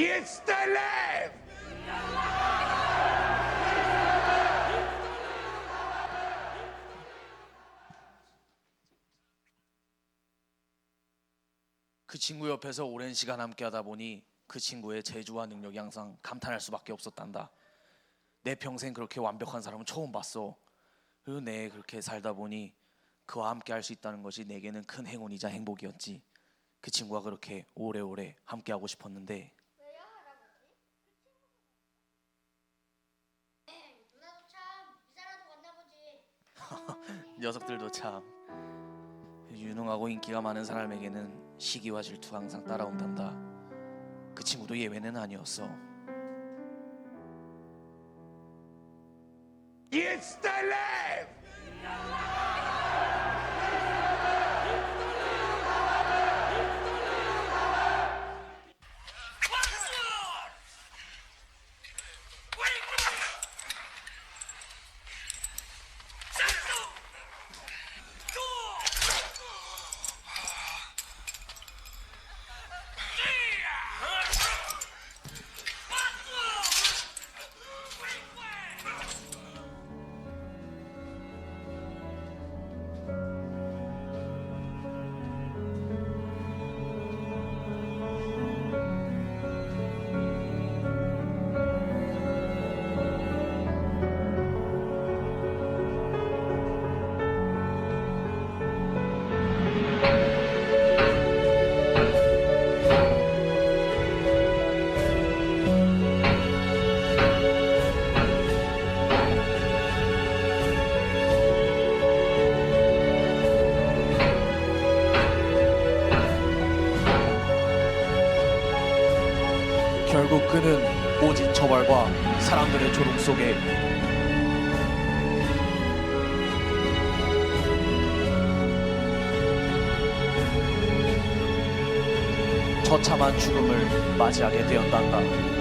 It's the left! 그 친구 옆에서 오랜 시간 함께 하다 보니 그 친구의 재주와 능력이 항상 감탄할 수밖에 없었단다. 내 평생 그렇게 완벽한 사람은 처음 봤어. 그리고 내 그렇게 살다 보니 그와 함께 할 수 있다는 것이 내게는 큰 행운이자 행복이었지. 그 친구와 그렇게 오래오래 함께 하고 싶었는데. 왜요, 할아버지? 누나도 참 이사라도 갔나 보지. 녀석들도 참 유능하고 인기가 많은 사람에게는 시기와 질투가 항상 따라온단다. 그 친구도 예외는 아니었어. It's the left! 결국 그는 오진 처벌과 사람들의 조롱 속에 처참한 죽음을 맞이하게 되었단다.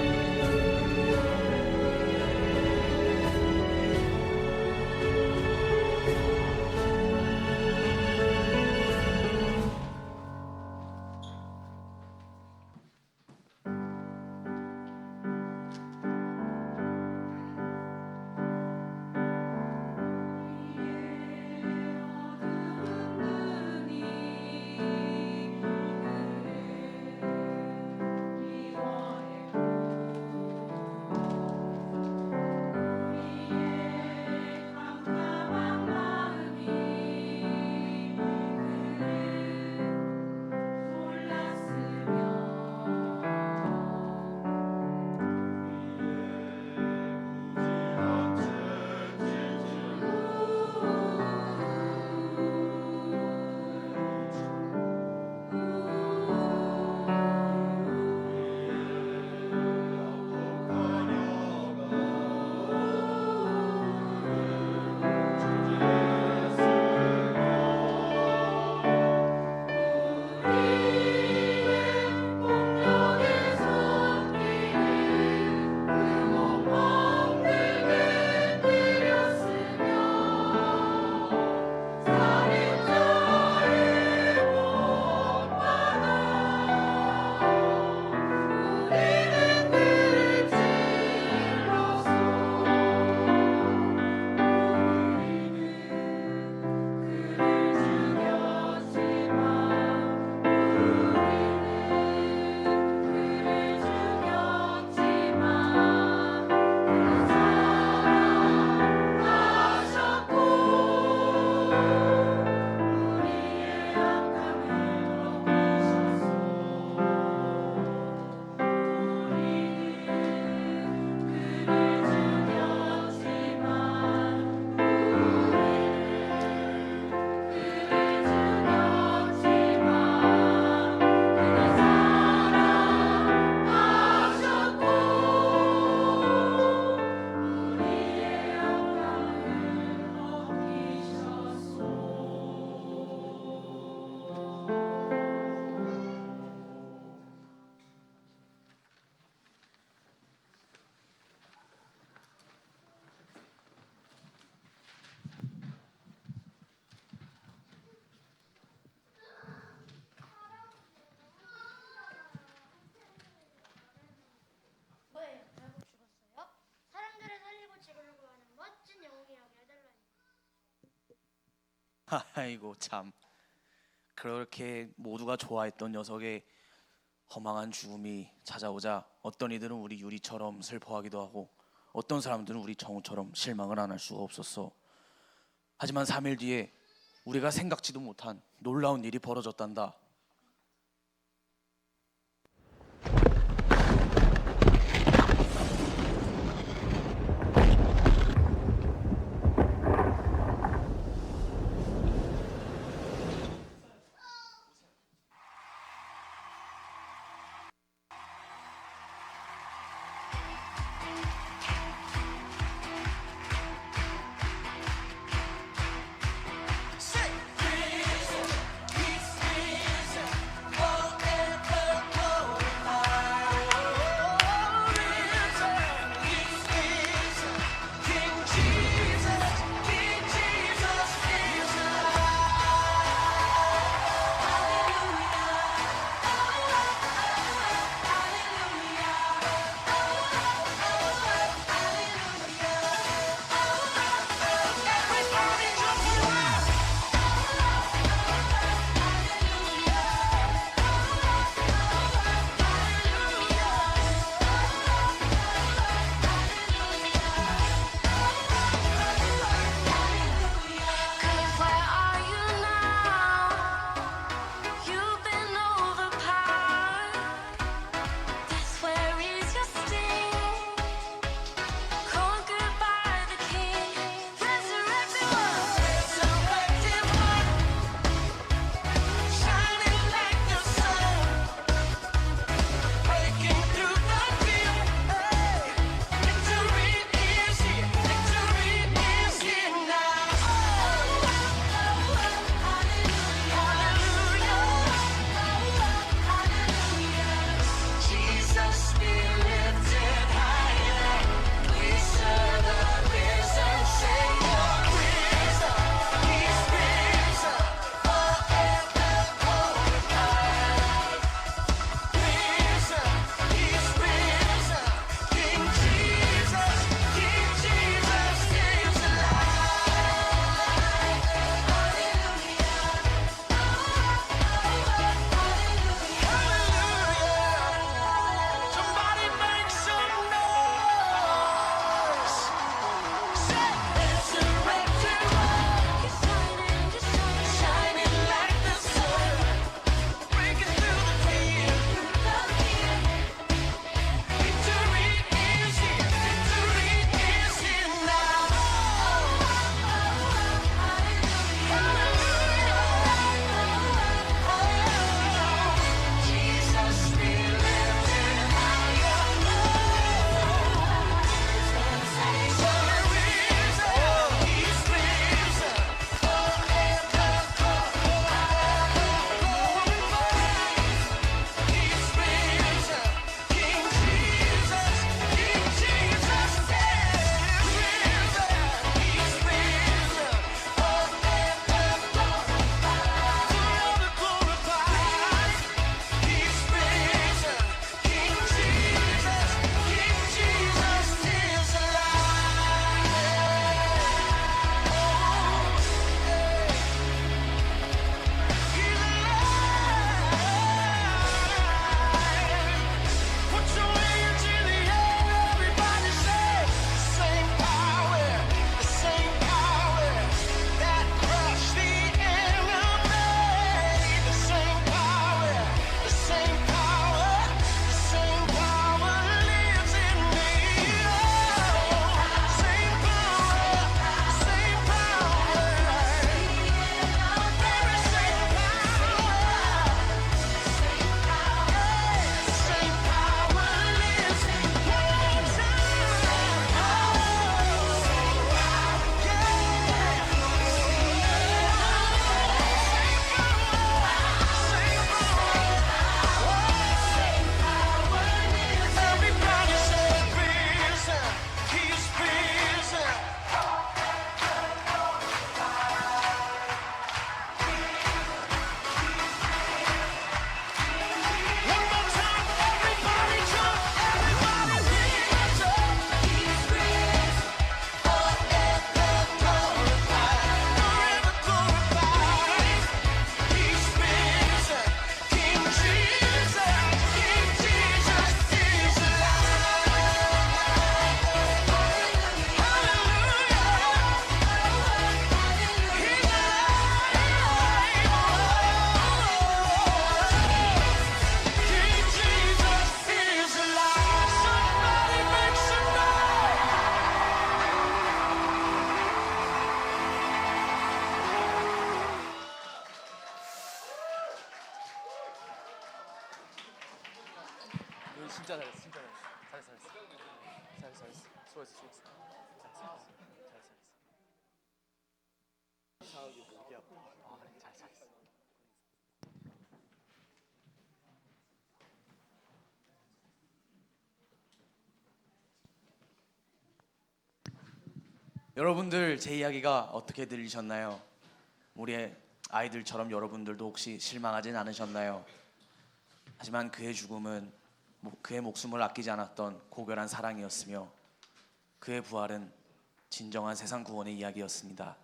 아이고 참. 그렇게 모두가 좋아했던 녀석의 허망한 죽음이 찾아오자 어떤 이들은 우리 유리처럼 슬퍼하기도 하고 어떤 사람들은 우리 정우처럼 실망을 안 할 수가 없었어. 하지만 3일 뒤에 우리가 생각지도 못한 놀라운 일이 벌어졌단다. 진짜 잘했어. 잘했어. 수고했어. 잘했어. 여러분들 제 이야기가 어떻게 들리셨나요? 우리 아이들처럼 여러분들도 혹시 실망하진 않으셨나요? 하지만 그의 죽음은 그의 목숨을 아끼지 않았던 고결한 사랑이었으며 그의 부활은 진정한 세상 구원의 이야기였습니다.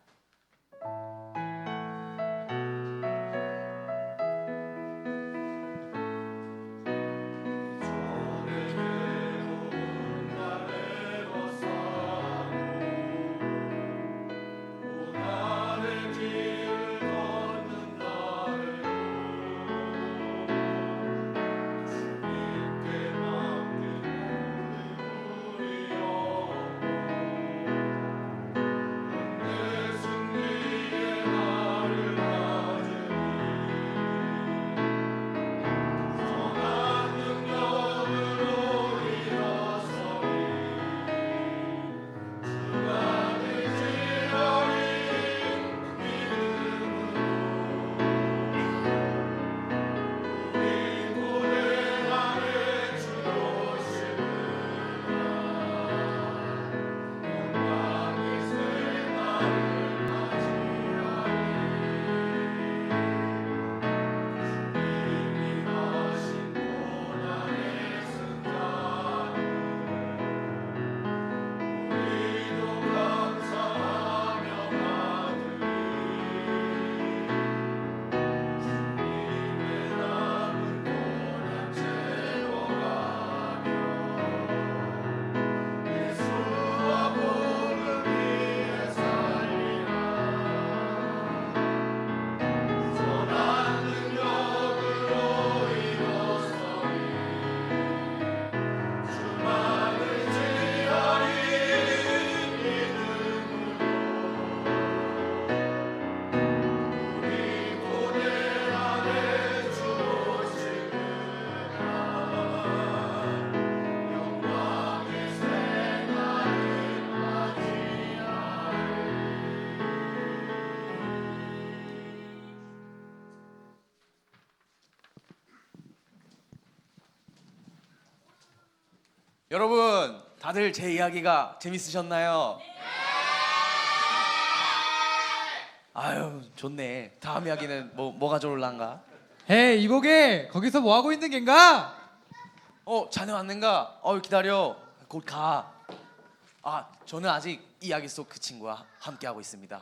여러분, 다들 제 이야기가 재밌으셨나요? 아유, 좋네. 다음 이야기는 뭐가 좋을란가? 헤이 이보게 거기서 뭐 하고 있는 겐가? 자네 왔는가? 기다려. 곧 가. 저는 아직 이야기 속 그 친구와 함께 하고 있습니다.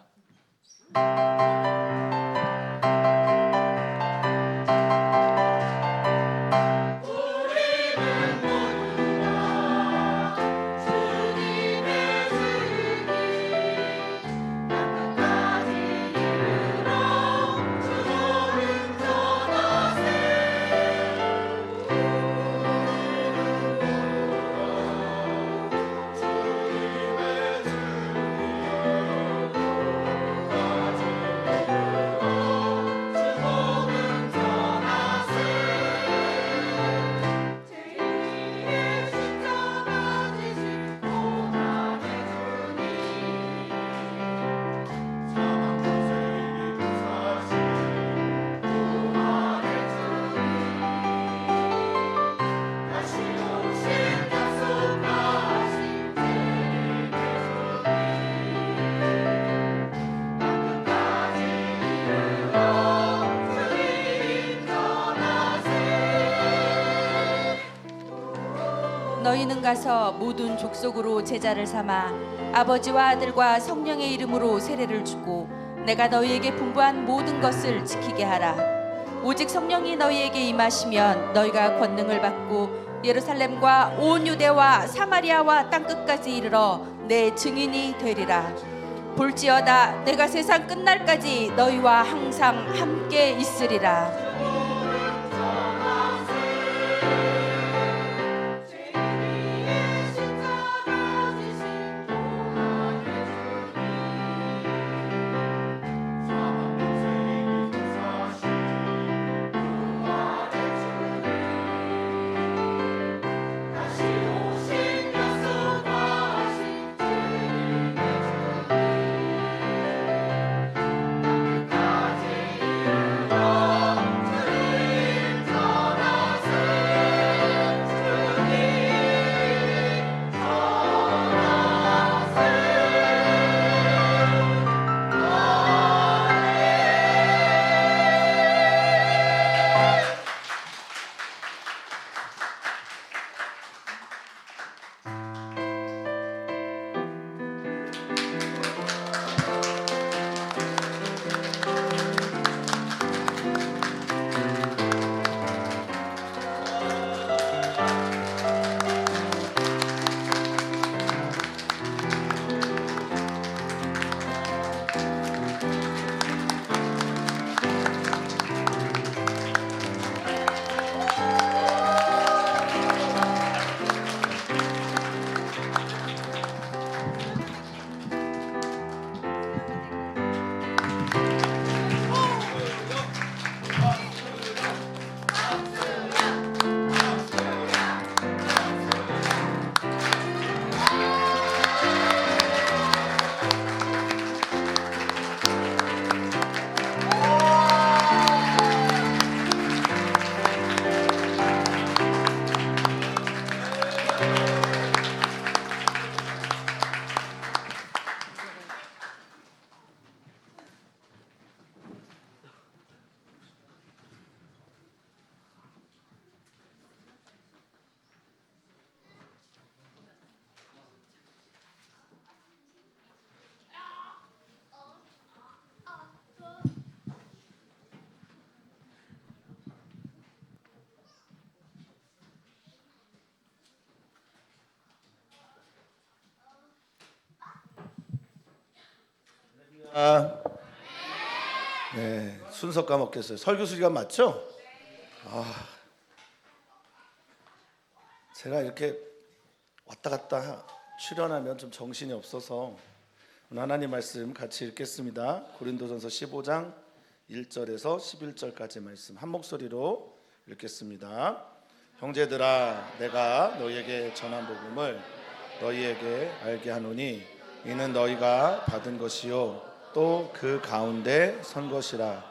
너희는 가서 모든 족속으로 제자를 삼아 아버지와 아들과 성령의 이름으로 세례를 주고 내가 너희에게 분부한 모든 것을 지키게 하라. 오직 성령이 너희에게 임하시면 너희가 권능을 받고 예루살렘과 온 유대와 사마리아와 땅끝까지 이르러 내 증인이 되리라. 볼지어다 내가 세상 끝날까지 너희와 항상 함께 있으리라. 네, 순서 까먹겠어요. 설교 시간 맞죠? 제가 이렇게 왔다 갔다 출연하면 좀 정신이 없어서 오늘 하나님 말씀 같이 읽겠습니다. 고린도전서 15장 1절에서 11절까지 말씀 한 목소리로 읽겠습니다. 형제들아, 내가 너희에게 전한 복음을 너희에게 알게 하노니 이는 너희가 받은 것이요 또 그 가운데 선 것이라.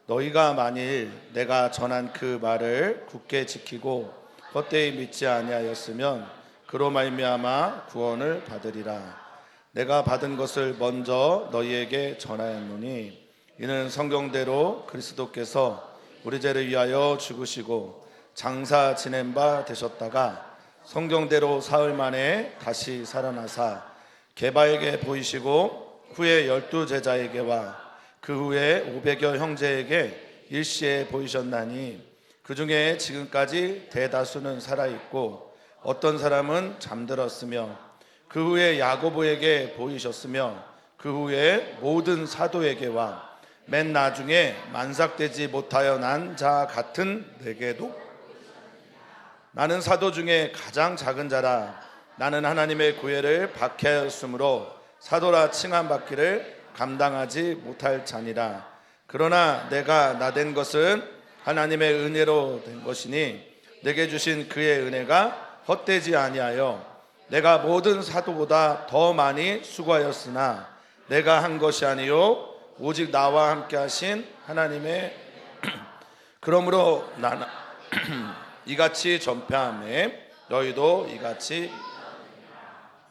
너희가 만일 내가 전한 그 말을 굳게 지키고 헛되이 믿지 아니하였으면 그로 말미암아 구원을 받으리라. 내가 받은 것을 먼저 너희에게 전하였노니 이는 성경대로 그리스도께서 우리 죄를 위하여 죽으시고 장사 지낸 바 되셨다가 성경대로 사흘 만에 다시 살아나사 게바에게 보이시고 후에 12제자에게와 그 후에 500여 형제에게 일시에 보이셨나니 그 중에 지금까지 대다수는 살아있고 어떤 사람은 잠들었으며 그 후에 야고보에게 보이셨으며 그 후에 모든 사도에게와 맨 나중에 만삭되지 못하여 난 자 같은 내게도. 나는 사도 중에 가장 작은 자라. 나는 하나님의 구애를 박해하였으므로 사도라 칭함받기를 감당하지 못할 자니라. 그러나 내가 나된 것은 하나님의 은혜로 된 것이니 내게 주신 그의 은혜가 헛되지 아니하여 내가 모든 사도보다 더 많이 수고하였으나 내가 한 것이 아니요 오직 나와 함께 하신 하나님의 그러므로 나는 이같이 전폐하매 너희도 이같이.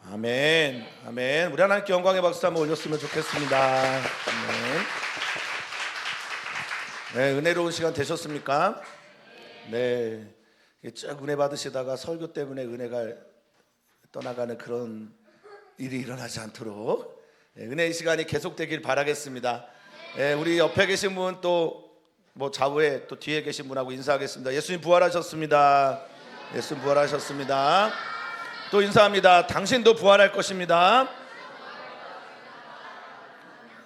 아멘. 아멘. 우리 하나님께 영광의 박수 한번 올렸으면 좋겠습니다. 아멘. 네, 은혜로운 시간 되셨습니까? 네, 쭉 은혜 받으시다가 설교 때문에 은혜가 떠나가는 그런 일이 일어나지 않도록 은혜의 시간이 계속되길 바라겠습니다. 네, 우리 옆에 계신 분 또 뭐 좌우에 또 뒤에 계신 분하고 인사하겠습니다. 예수님 부활하셨습니다. 예수님 부활하셨습니다. 또 인사합니다. 당신도 부활할 것입니다.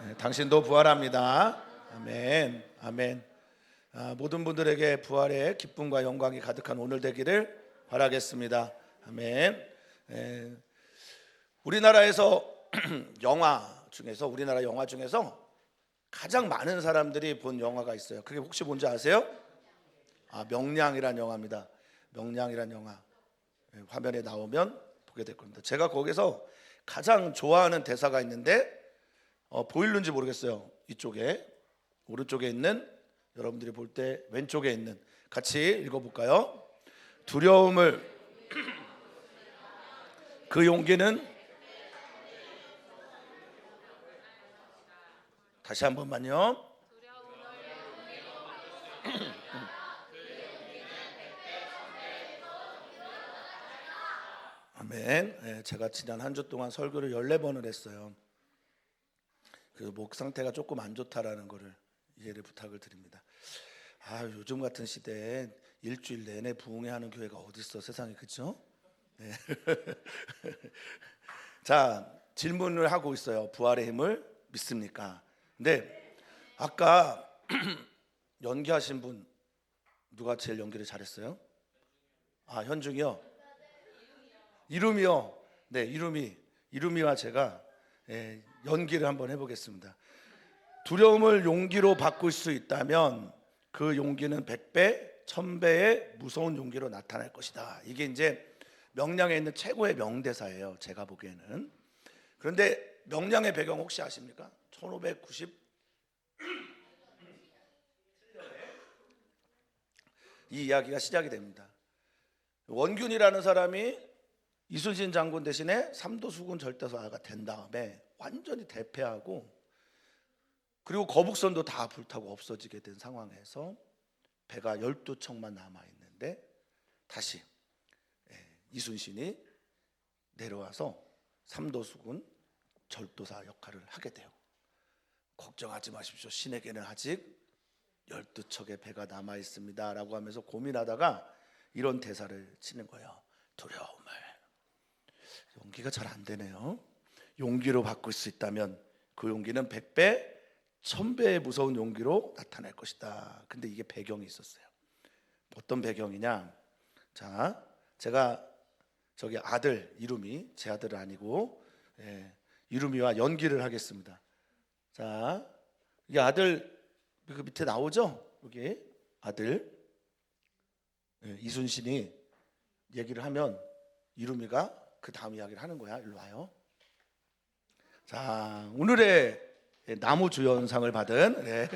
네, 당신도 부활합니다. 아멘. 아멘. 모든 분들에게 부활의 기쁨과 영광이 가득한 오늘 되기를 바라겠습니다. 아멘. 우리나라에서 우리나라 영화 중에서 가장 많은 사람들이 본 영화가 있어요. 그게 혹시 뭔지 아세요? 명량이란 영화입니다. 명량이란 영화. 화면에 나오면 보게 될 겁니다. 제가 거기서 가장 좋아하는 대사가 있는데 보이는지 모르겠어요. 이쪽에 오른쪽에 있는, 여러분들이 볼 때 왼쪽에 있는, 같이 읽어볼까요? 두려움을 그 용기는 다시 한 번만요. 아멘. 제가 지난 한 주 동안 설교를 14번을 했어요. 그 목 상태가 조금 안 좋다라는 거를 이해를 부탁을 드립니다. 요즘 같은 시대에 일주일 내내 부흥회하는 교회가 어디 있어 세상에, 그렇죠? 네. 자, 질문을 하고 있어요. 부활의 힘을 믿습니까? 근데 아까 연기하신 분 누가 제일 연기를 잘했어요? 현중이요? 이름이요? 네, 이름이와 제가 연기를 한번 해보겠습니다. 두려움을 용기로 바꿀 수 있다면 그 용기는 100배, 1000배의 무서운 용기로 나타날 것이다. 이게 이제 명량에 있는 최고의 명대사예요, 제가 보기에는. 그런데 명량의 배경 혹시 아십니까? 1590 이 이야기가 시작이 됩니다. 원균이라는 사람이 이순신 장군 대신에 삼도수군 절대사가 된 다음에 완전히 대패하고, 그리고 거북선도 다 불타고 없어지게 된 상황에서 배가 12척만 남아있는데 다시 이순신이 내려와서 삼도수군 절도사 역할을 하게 돼요. 걱정하지 마십시오. 신에게는 아직 12척의 배가 남아있습니다 라고 하면서 고민하다가 이런 대사를 치는 거예요. 두려움을. 연기가 잘 안 되네요. 용기로 바꿀 수 있다면 그 용기는 100배, 1000배의 무서운 용기로 나타날 것이다. 근데 이게 배경이 있었어요. 어떤 배경이냐? 자, 제가 저기 아들 이루미, 제 아들은 아니고 이루미와 연기를 하겠습니다. 자, 이게 아들 그 밑에 나오죠? 여기 아들 이순신이 얘기를 하면 이루미가 그 다음 이야기를 하는 거야. 일로 와요. 자, 오늘의 나무 주연상을 받은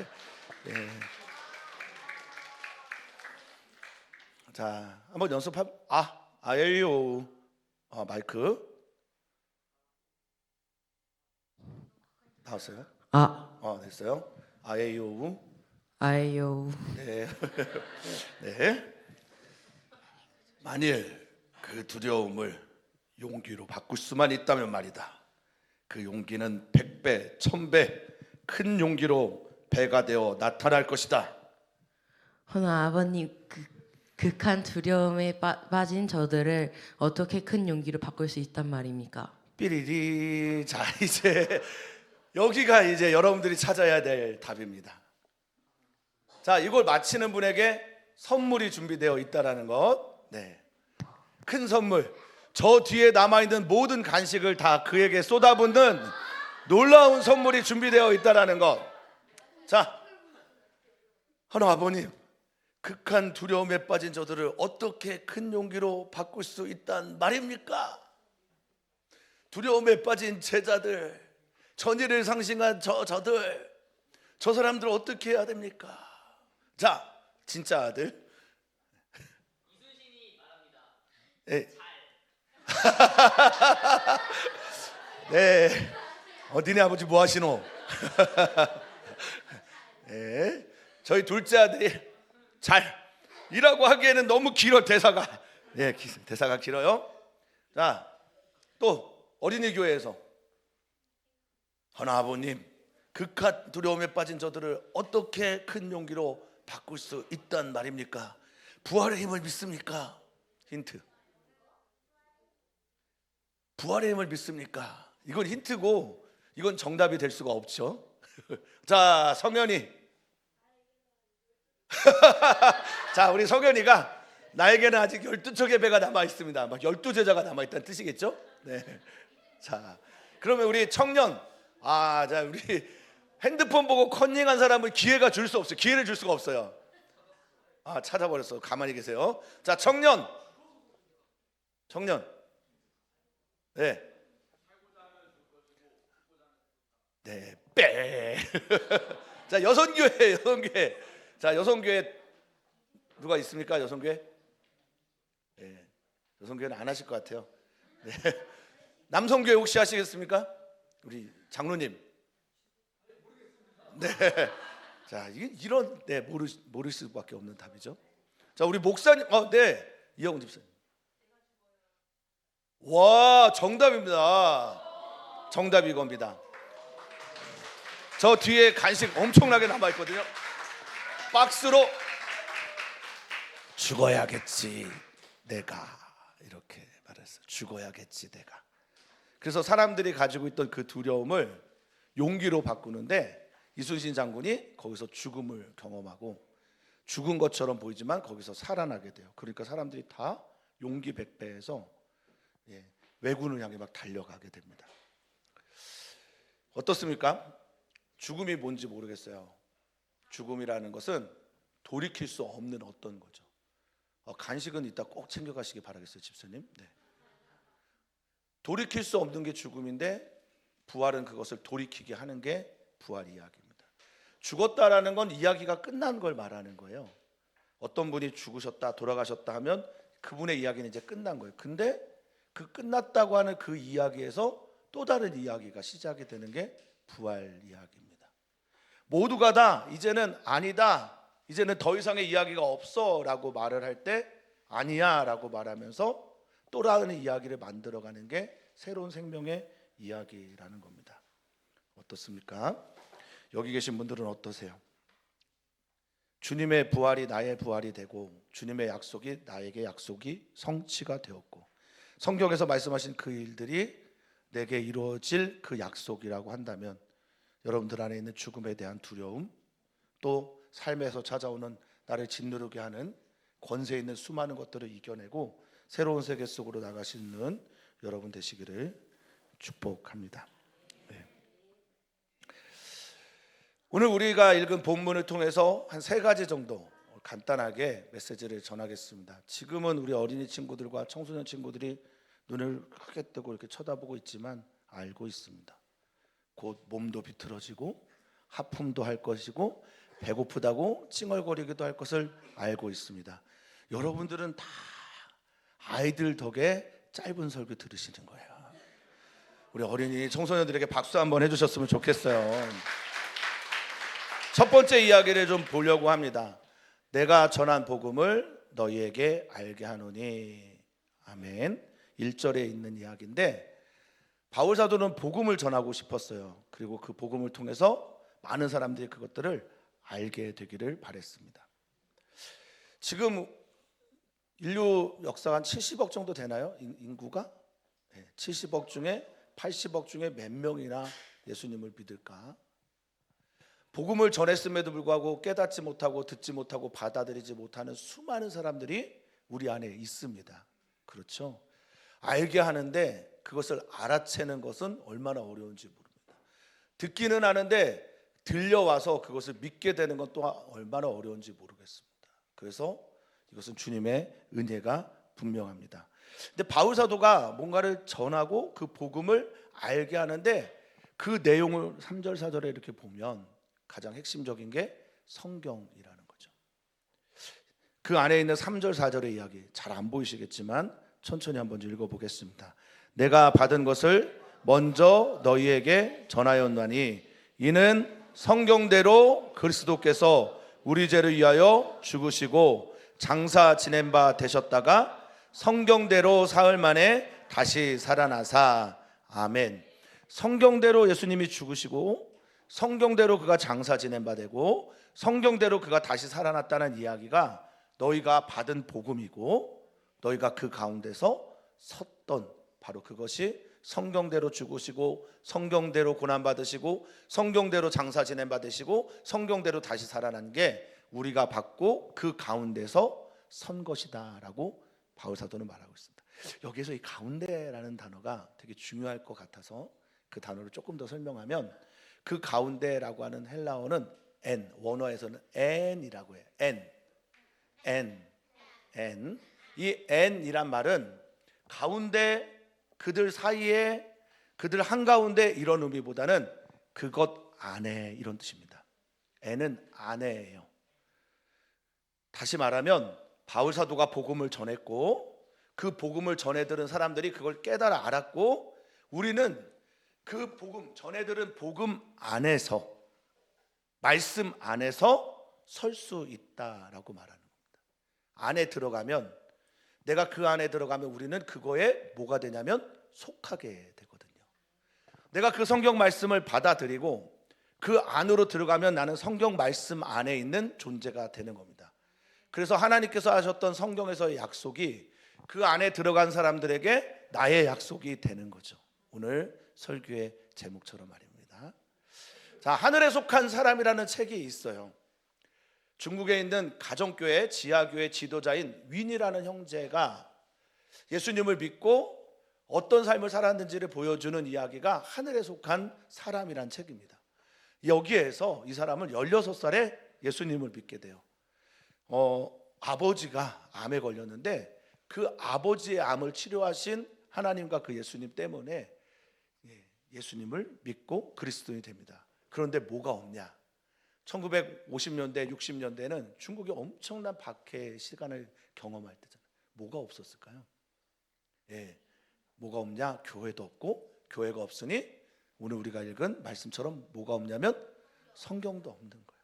자, 한번 아예요. 마이크 나왔어요? 됐어요. 아예요. 아이요. 네. 네. 만일 그 두려움을 용기로 바꿀 수만 있다면 말이다. 그 용기는 100배, 1000배 큰 용기로 배가 되어 나타날 것이다. 허나 아버님, 극한 두려움에 빠진 저들을 어떻게 큰 용기로 바꿀 수 있단 말입니까? 삐리리. 자, 이제 여기가 이제 여러분들이 찾아야 될 답입니다. 자, 이걸 마치는 분에게 선물이 준비되어 있다라는 것. 네. 큰 선물. 저 뒤에 남아있는 모든 간식을 다 그에게 쏟아붓는 놀라운 선물이 준비되어 있다라는 것. 자, 하나 아버님, 극한 두려움에 빠진 저들을 어떻게 큰 용기로 바꿀 수 있단 말입니까? 두려움에 빠진 제자들, 전의를 상실한 저들, 저 사람들 어떻게 해야 됩니까? 자, 진짜 아들 이순신이 말합니다. 네. 니네 아버지 뭐 하시노? 네. 저희 둘째 아들이 잘이라고 하기에는 너무 길어 대사가. 네, 대사가 길어요. 자, 또 어린이 교회에서 하나 아버님, 극한 두려움에 빠진 저들을 어떻게 큰 용기로 바꿀 수 있단 말입니까? 부활의 힘을 믿습니까? 힌트. 부활의 힘을 믿습니까? 이건 힌트고 이건 정답이 될 수가 없죠. 자, 성현이. 자, 우리 성현이가 나에게는 아직 12척의 배가 남아 있습니다. 막 12제자가 남아 있다는 뜻이겠죠? 네. 자, 그러면 우리 청년. 자, 우리 핸드폰 보고 컨닝한 사람은 기회가 줄 수 없어요. 기회를 줄 수가 없어요. 찾아버렸어. 가만히 계세요. 자, 청년. 네. 네, 빼. 자, 여성교회. 자, 여성교회 누가 있습니까? 여성교회? 네. 여성교회는 안 하실 것 같아요. 네. 남성교회 혹시 하시겠습니까? 우리 장로님. 네. 자, 이런 모를 수밖에 없는 답이죠. 자, 우리 목사님. 네. 이영훈 집사님. 와, 정답입니다. 정답이 이겁니다. 저 뒤에 간식 엄청나게 남아 있거든요. 박스로 죽어야겠지 내가, 이렇게 말했어요. 죽어야겠지 내가. 그래서 사람들이 가지고 있던 그 두려움을 용기로 바꾸는데 이순신 장군이 거기서 죽음을 경험하고 죽은 것처럼 보이지만 거기서 살아나게 돼요. 그러니까 사람들이 다 용기 100배에서 왜군을 향해 막 달려가게 됩니다. 어떻습니까? 죽음이 뭔지 모르겠어요. 죽음이라는 것은 돌이킬 수 없는 어떤 거죠. 간식은 이따 꼭 챙겨가시기 바라겠어요, 집사님. 네. 돌이킬 수 없는 게 죽음인데 부활은 그것을 돌이키게 하는 게 부활 이야기입니다. 죽었다라는 건 이야기가 끝난 걸 말하는 거예요. 어떤 분이 죽으셨다, 돌아가셨다 하면 그분의 이야기는 이제 끝난 거예요. 근데 그 끝났다고 하는 그 이야기에서 또 다른 이야기가 시작이 되는 게 부활 이야기입니다. 모두가 다 이제는 아니다, 이제는 더 이상의 이야기가 없어 라고 말을 할 때 아니야 라고 말하면서 또 다른 이야기를 만들어가는 게 새로운 생명의 이야기라는 겁니다. 어떻습니까? 여기 계신 분들은 어떠세요? 주님의 부활이 나의 부활이 되고 주님의 약속이 나에게 약속이 성취가 되었고 성경에서 말씀하신 그 일들이 내게 이루어질 그 약속이라고 한다면 여러분들 안에 있는 죽음에 대한 두려움, 또 삶에서 찾아오는 나를 짓누르게 하는 권세 있는 수많은 것들을 이겨내고 새로운 세계 속으로 나가시는 여러분 되시기를 축복합니다. 네. 오늘 우리가 읽은 본문을 통해서 한 3가지 정도 간단하게 메시지를 전하겠습니다. 지금은 우리 어린이 친구들과 청소년 친구들이 눈을 크게 뜨고 이렇게 쳐다보고 있지만 알고 있습니다. 곧 몸도 비틀어지고 하품도 할 것이고 배고프다고 찡얼거리기도 할 것을 알고 있습니다. 여러분들은 다 아이들 덕에 짧은 설교 들으시는 거예요. 우리 어린이 청소년들에게 박수 한번 해주셨으면 좋겠어요. 첫 번째 이야기를 좀 보려고 합니다. 내가 전한 복음을 너희에게 알게 하노니. 아멘. 1절에 있는 이야기인데 바울 사도는 복음을 전하고 싶었어요. 그리고 그 복음을 통해서 많은 사람들이 그것들을 알게 되기를 바랬습니다. 지금 인류 역사가 한 70억 정도 되나요? 인구가? 네, 70억 중에 80억 중에 몇 명이나 예수님을 믿을까? 복음을 전했음에도 불구하고 깨닫지 못하고 듣지 못하고 받아들이지 못하는 수많은 사람들이 우리 안에 있습니다. 그렇죠? 알게 하는데 그것을 알아채는 것은 얼마나 어려운지 모릅니다. 듣기는 하는데 들려와서 그것을 믿게 되는 건 또한 얼마나 어려운지 모르겠습니다. 그래서 이것은 주님의 은혜가 분명합니다. 근데 바울 사도가 뭔가를 전하고 그 복음을 알게 하는데 그 내용을 3절 4절에 이렇게 보면 가장 핵심적인 게 성경이라는 거죠. 그 안에 있는 3절 4절의 이야기 잘 안 보이시겠지만 천천히 한번 읽어보겠습니다. 내가 받은 것을 먼저 너희에게 전하였나니 이는 성경대로 그리스도께서 우리 죄를 위하여 죽으시고 장사 지낸 바 되셨다가 성경대로 사흘 만에 다시 살아나사. 아멘. 성경대로 예수님이 죽으시고 성경대로 그가 장사 지낸 바 되고 성경대로 그가 다시 살아났다는 이야기가 너희가 받은 복음이고 너희가 그 가운데서 섰던 바로 그것이 성경대로 죽으시고 성경대로 고난받으시고 성경대로 장사 지낸 바 되시고 성경대로 다시 살아난 게 우리가 받고 그 가운데서 선 것이다 라고 바울 사도는 말하고 있습니다. 여기서 이 가운데라는 단어가 되게 중요할 것 같아서 그 단어를 조금 더 설명하면 그 가운데라고 하는 헬라어는 N, 원어에서는 N이라고 해요. N. 이 N이란 말은 가운데, 그들 사이에, 그들 한가운데 이런 의미보다는 그것 안에 이런 뜻입니다. N은 안에예요. 다시 말하면 바울 사도가 복음을 전했고 그 복음을 전해들은 사람들이 그걸 깨달아 알았고 우리는 그 복음, 전해들은 복음 안에서, 말씀 안에서 설 수 있다라고 말하는 겁니다. 안에 들어가면, 내가 그 안에 들어가면 우리는 그거에 뭐가 되냐면 속하게 되거든요. 내가 그 성경 말씀을 받아들이고 그 안으로 들어가면 나는 성경 말씀 안에 있는 존재가 되는 겁니다. 그래서 하나님께서 하셨던 성경에서의 약속이 그 안에 들어간 사람들에게 나의 약속이 되는 거죠. 오늘 설교의 제목처럼 말입니다. 자, 하늘에 속한 사람이라는 책이 있어요. 중국에 있는 가정교회, 지하교회 지도자인 윈이라는 형제가 예수님을 믿고 어떤 삶을 살았는지를 보여주는 이야기가 하늘에 속한 사람이란 책입니다. 여기에서 이 사람은 16살에 예수님을 믿게 돼요. 아버지가 암에 걸렸는데 그 아버지의 암을 치료하신 하나님과 그 예수님 때문에 예수님을 믿고 그리스도인이 됩니다. 그런데 뭐가 없냐? 1950년대, 60년대는 중국이 엄청난 박해의 시간을 경험할 때잖아요. 뭐가 없었을까요? 뭐가 없냐? 교회도 없고, 교회가 없으니 오늘 우리가 읽은 말씀처럼 뭐가 없냐면 성경도 없는 거예요.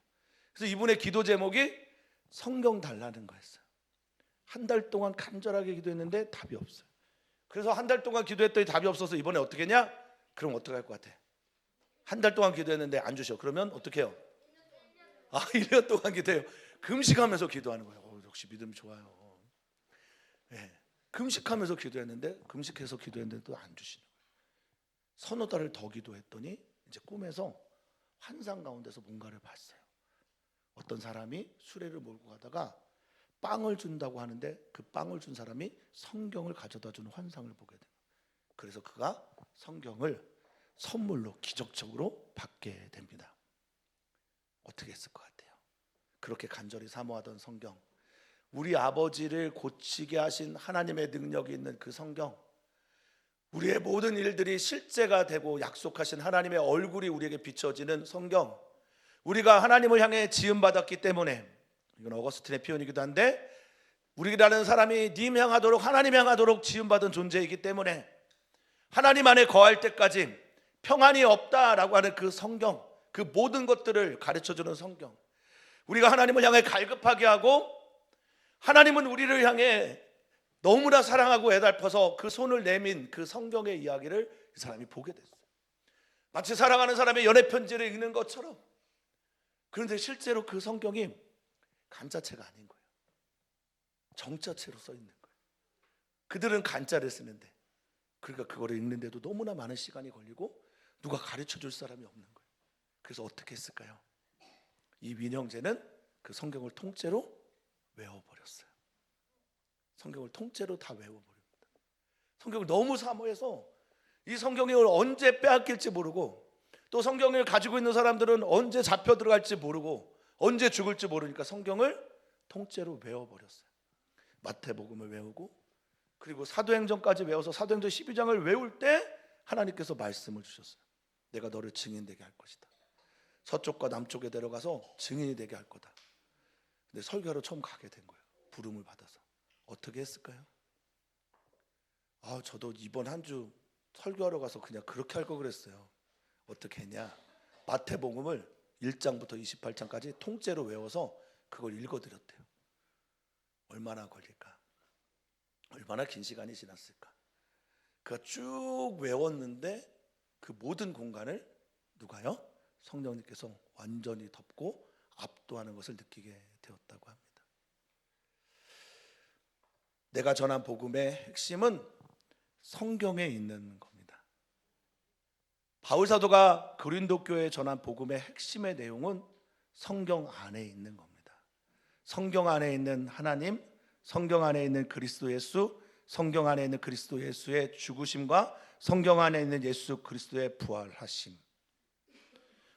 그래서 이분의 기도 제목이 성경 달라는 거였어요. 한 달 동안 간절하게 기도했는데 답이 없어요. 그래서 한 달 동안 기도했더니 답이 없어서 이번에 어떻게 했냐? 그럼 어떻게 할 것 같아? 한 달 동안 기도했는데 안 주셔. 그러면 어떻게 해요? 1년 동안 기도해요. 금식하면서 기도하는 거예요. 역시 믿음이 좋아요. 금식하면서 기도했는데 금식해서 기도했는데 또 안 주시는 거예요. 서너 달을 더 기도했더니 이제 꿈에서 환상 가운데서 뭔가를 봤어요. 어떤 사람이 수레를 몰고 가다가 빵을 준다고 하는데 그 빵을 준 사람이 성경을 가져다 주는 환상을 보게 돼요. 그래서 그가 성경을 선물로 기적적으로 받게 됩니다. 어떻게 했을 것 같아요? 그렇게 간절히 사모하던 성경, 우리 아버지를 고치게 하신 하나님의 능력이 있는 그 성경, 우리의 모든 일들이 실제가 되고 약속하신 하나님의 얼굴이 우리에게 비춰지는 성경, 우리가 하나님을 향해 지음받았기 때문에, 이건 어거스틴의 표현이기도 한데, 우리라는 사람이 님 향하도록 하나님 향하도록 지음받은 존재이기 때문에 하나님 안에 거할 때까지 평안이 없다라고 하는 그 성경, 그 모든 것들을 가르쳐주는 성경, 우리가 하나님을 향해 갈급하게 하고 하나님은 우리를 향해 너무나 사랑하고 애달퍼서 그 손을 내민 그 성경의 이야기를 이 사람이 보게 됐어요. 마치 사랑하는 사람의 연애 편지를 읽는 것처럼. 그런데 실제로 그 성경이 간자체가 아닌 거예요. 정자체로 써 있는 거예요. 그들은 간자를 쓰는데, 그러니까 그거를 읽는데도 너무나 많은 시간이 걸리고 누가 가르쳐 줄 사람이 없는 거예요. 그래서 어떻게 했을까요? 이 윈형제는 그 성경을 통째로 외워버렸어요. 성경을 통째로 다 외워버립니다. 성경을 너무 사모해서 이 성경을 언제 빼앗길지 모르고, 또 성경을 가지고 있는 사람들은 언제 잡혀 들어갈지 모르고 언제 죽을지 모르니까 성경을 통째로 외워버렸어요. 마태복음을 외우고, 그리고 사도행전까지 외워서 사도행전 12장을 외울 때 하나님께서 말씀을 주셨어요. 내가 너를 증인되게 할 것이다. 서쪽과 남쪽에 데려가서 증인이 되게 할 거다. 근데 설교하러 처음 가게 된 거예요. 부름을 받아서. 어떻게 했을까요? 저도 이번 한 주 설교하러 가서 그냥 그렇게 할 거 그랬어요. 어떻게 했냐? 마태복음을 1장부터 28장까지 통째로 외워서 그걸 읽어드렸대요. 얼마나 걸릴까? 얼마나 긴 시간이 지났을까? 그가 쭉 외웠는데 그 모든 공간을 누가요? 성령님께서 완전히 덮고 압도하는 것을 느끼게 되었다고 합니다. 내가 전한 복음의 핵심은 성경에 있는 겁니다. 바울 사도가 고린도 교회에 전한 복음의 핵심의 내용은 성경 안에 있는 겁니다. 성경 안에 있는 하나님, 성경 안에 있는 그리스도 예수, 성경 안에 있는 그리스도 예수의 죽으심과 성경 안에 있는 예수 그리스도의 부활하심.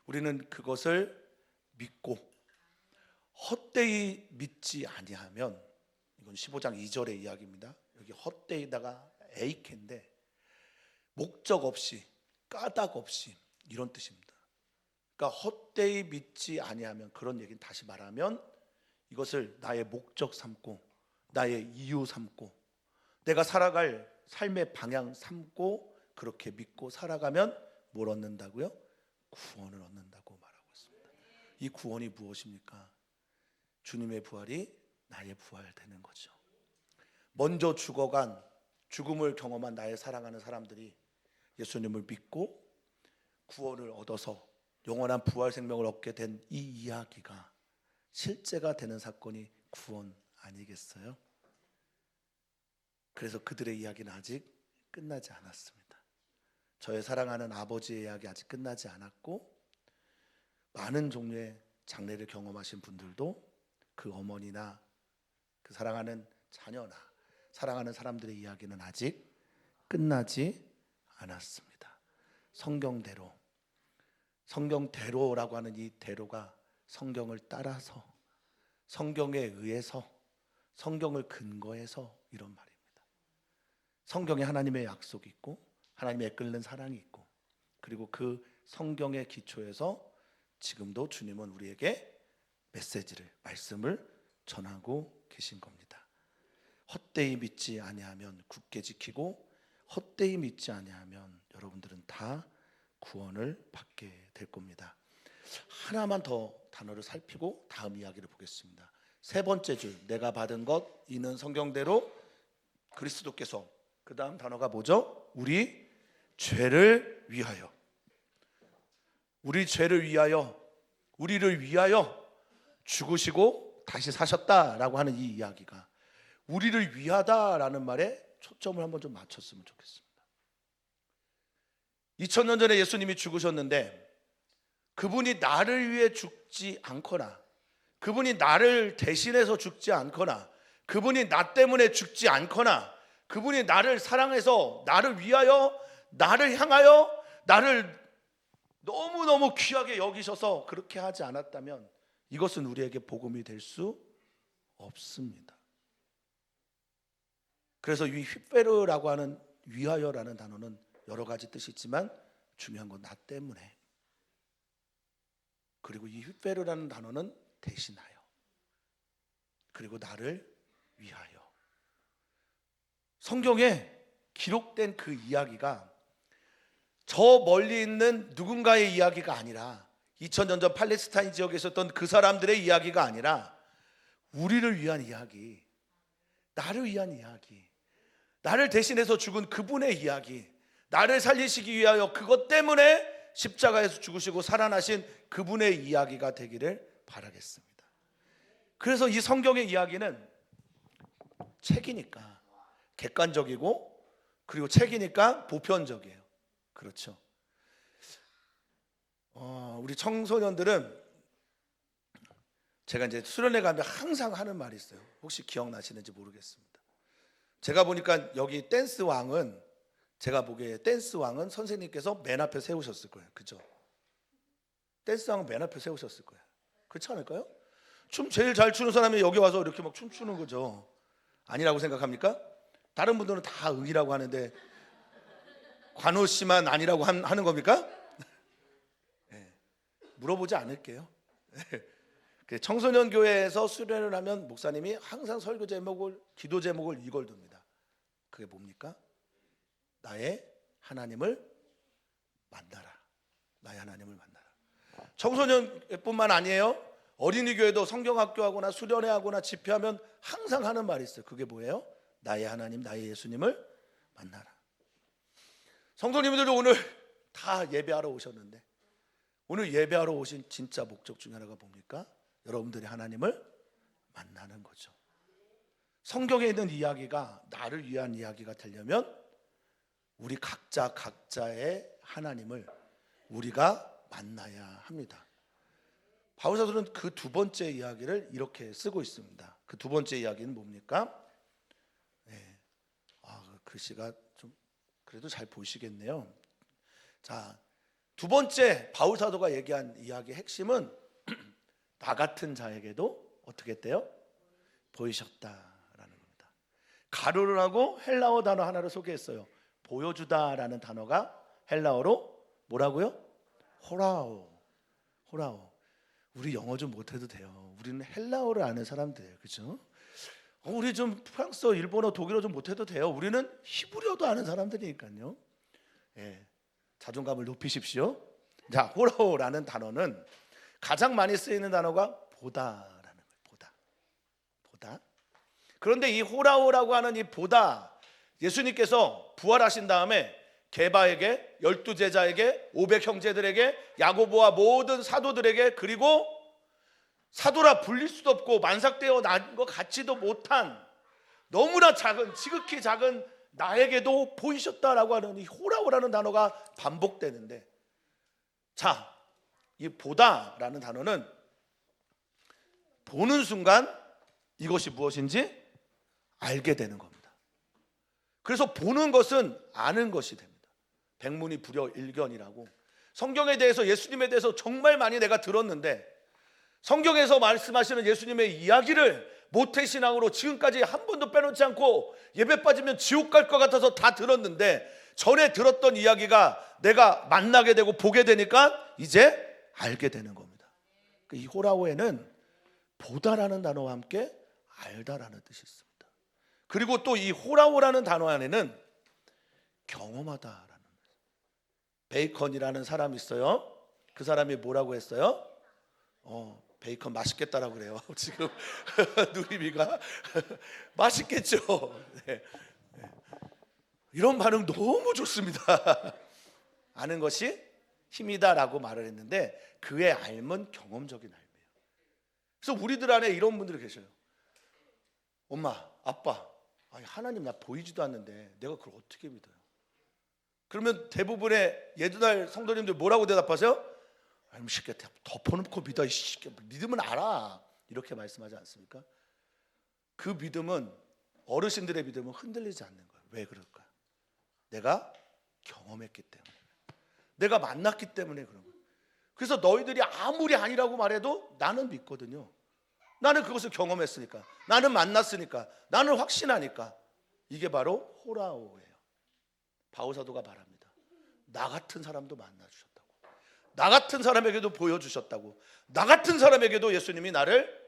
우리는 그것을 믿고 헛되이 믿지 아니하면, 이건 15장 2절의 이야기입니다. 여기 헛되이다가 에이케인데 목적 없이 까닭 없이 이런 뜻입니다. 그러니까 헛되이 믿지 아니하면, 그런 얘기는 다시 말하면 이것을 나의 목적 삼고 나의 이유 삼고 내가 살아갈 삶의 방향 삼고 그렇게 믿고 살아가면 뭘 얻는다고요? 구원을 얻는다고 말하고 있습니다. 이 구원이 무엇입니까? 주님의 부활이 나의 부활 되는 거죠. 먼저 죽어간, 죽음을 경험한 나의 사랑하는 사람들이 예수님을 믿고 구원을 얻어서 영원한 부활 생명을 얻게 된 이 이야기가 실제가 되는 사건이 구원 아니겠어요? 그래서 그들의 이야기는 아직 끝나지 않았습니다. 저의 사랑하는 아버지의 이야기 아직 끝나지 않았고, 많은 종류의 장례를 경험하신 분들도 그 어머니나 그 사랑하는 자녀나 사랑하는 사람들의 이야기는 아직 끝나지 않았습니다. 성경대로라고 하는 이 대로가 성경을 따라서, 성경에 의해서, 성경을 근거해서 이런 말입니다. 성경에 하나님의 약속이 있고 하나님의 끓는 사랑이 있고, 그리고 그 성경의 기초에서 지금도 주님은 우리에게 메시지를, 말씀을 전하고 계신 겁니다. 헛되이 믿지 아니하면 굳게 지키고, 헛되이 믿지 아니하면 여러분들은 다 구원을 받게 될 겁니다. 하나만 더 단어를 살피고 다음 이야기를 보겠습니다. 세 번째 줄, 내가 받은 것 이는 성경대로 그리스도께서, 그 다음 단어가 뭐죠? 우리 죄를 위하여, 우리 죄를 위하여, 우리를 위하여 죽으시고 다시 사셨다라고 하는 이 이야기가 우리를 위하다라는 말에 초점을 한번 좀 맞췄으면 좋겠습니다. 2000년 전에 예수님이 죽으셨는데 그분이 나를 위해 죽지 않거나, 그분이 나를 대신해서 죽지 않거나, 그분이 나 때문에 죽지 않거나, 그분이 나를 사랑해서 나를 위하여, 나를 향하여, 나를 너무너무 귀하게 여기셔서 그렇게 하지 않았다면 이것은 우리에게 복음이 될 수 없습니다. 그래서 이 휘페르라고 하는 위하여라는 단어는 여러 가지 뜻이 있지만 중요한 건 나 때문에, 그리고 이 휘페르라는 단어는 대신하여, 그리고 나를 위하여. 성경에 기록된 그 이야기가 저 멀리 있는 누군가의 이야기가 아니라 2000년 전 팔레스타인 지역에 있었던 그 사람들의 이야기가 아니라 우리를 위한 이야기, 나를 위한 이야기, 나를 대신해서 죽은 그분의 이야기, 나를 살리시기 위하여 그것 때문에 십자가에서 죽으시고 살아나신 그분의 이야기가 되기를 바라겠습니다. 그래서 이 성경의 이야기는 책이니까 객관적이고, 그리고 책이니까 보편적이에요. 그렇죠. 우리 청소년들은 제가 이제 수련회 가면 항상 하는 말이 있어요. 혹시 기억나시는지 모르겠습니다. 제가 보니까 여기 댄스 왕은, 제가 보기에 댄스 왕은 선생님께서 맨 앞에 세우셨을 거예요. 그죠? 댄스 왕은 맨 앞에 세우셨을 거예요. 그렇지 않을까요? 춤 제일 잘 추는 사람이 여기 와서 이렇게 막 춤추는 거죠. 아니라고 생각합니까? 다른 분들은 다 응이라고 하는데 관호 씨만 아니라고 하는 겁니까? 네. 물어보지 않을게요. 청소년 교회에서 수련을 하면 목사님이 항상 설교 제목을, 기도 제목을 이걸 둡니다. 그게 뭡니까? 나의 하나님을 만나라. 나의 하나님을 만나라. 청소년뿐만 아니에요. 어린이 교회도 성경학교하거나 수련회하거나 집회하면 항상 하는 말이 있어요. 그게 뭐예요? 나의 하나님, 나의 예수님을 만나라. 성도님들도 오늘 다 예배하러 오셨는데, 오늘 예배하러 오신 진짜 목적 중에 하나가 뭡니까? 여러분들이 하나님을 만나는 거죠. 성경에 있는 이야기가 나를 위한 이야기가 되려면 우리 각자의 하나님을 우리가 만나야 합니다. 바울사도는 그 두 번째 이야기를 이렇게 쓰고 있습니다. 그 두 번째 이야기는 뭡니까? 글씨가 좀 그래도 잘 보이시겠네요. 자, 두 번째 바울사도가 얘기한 이야기의 핵심은 나 같은 자에게도 어떻게 했대요? 보이셨다라는 겁니다. 가로를 하고 헬라어 단어 하나를 소개했어요. 보여주다라는 단어가 헬라어로 뭐라고요? 호라오. 우리 영어 좀 못해도 돼요. 우리는 헬라어를 아는 사람들이에요. 그렇죠? 우리 좀 프랑스어, 일본어, 독일어 좀 못해도 돼요. 우리는 히브리어도 아는 사람들이니까요. 자존감을 높이십시오. 자, 호라오라는 단어는 가장 많이 쓰이는 단어가 보다라는 거예요. 보다. 그런데 이 호라오라고 하는 이 보다, 예수님께서 부활하신 다음에 게바에게, 12제자에게, 500형제들에게, 야고보와 모든 사도들에게, 그리고 사도라 불릴 수도 없고 만삭되어 난 것 같지도 못한 너무나 작은, 지극히 작은 나에게도 보이셨다라고 하는 이 호라오라는 단어가 반복되는데, 자, 이 보다라는 단어는 보는 순간 이것이 무엇인지 알게 되는 겁니다. 그래서 보는 것은 아는 것이 됩니다. 백문이 불여일견이라고, 성경에 대해서, 예수님에 대해서 정말 많이 내가 들었는데 성경에서 말씀하시는 예수님의 이야기를 모태신앙으로 지금까지 한 번도 빼놓지 않고 예배 빠지면 지옥 갈 것 같아서 다 들었는데, 전에 들었던 이야기가 내가 만나게 되고 보게 되니까 이제 알게 되는 겁니다. 이 호라오에는 보다라는 단어와 함께 알다라는 뜻이 있습니다. 그리고 또 이 호라오라는 단어 안에는 경험하다라는, 베이컨이라는 사람이 있어요. 그 사람이 뭐라고 했어요? 베이컨 맛있겠다라고 그래요. 지금 누리비가 맛있겠죠. 네. 이런 반응 너무 좋습니다. 아는 것이 힘이다라고 말을 했는데 그의 알은 경험적인 알이에요. 그래서 우리들 안에 이런 분들이 계셔요. 엄마, 아빠, 하나님 나 보이지도 않는데 내가 그걸 어떻게 믿어요? 그러면 대부분의 예두날 성도님들 뭐라고 대답하세요? 아니면 쉽게 덮어놓고 믿어. 믿음은 알아. 이렇게 말씀하지 않습니까? 그 믿음은, 어르신들의 믿음은 흔들리지 않는 거예요. 왜 그럴까? 내가 경험했기 때문에, 내가 만났기 때문에 그런 거예요. 그래서 너희들이 아무리 아니라고 말해도 나는 믿거든요. 나는 그것을 경험했으니까, 나는 만났으니까, 나는 확신하니까. 이게 바로 호라오예요. 바울 사도가 말합니다. 나 같은 사람도 만나주셨다고, 나 같은 사람에게도 보여주셨다고, 나 같은 사람에게도 예수님이 나를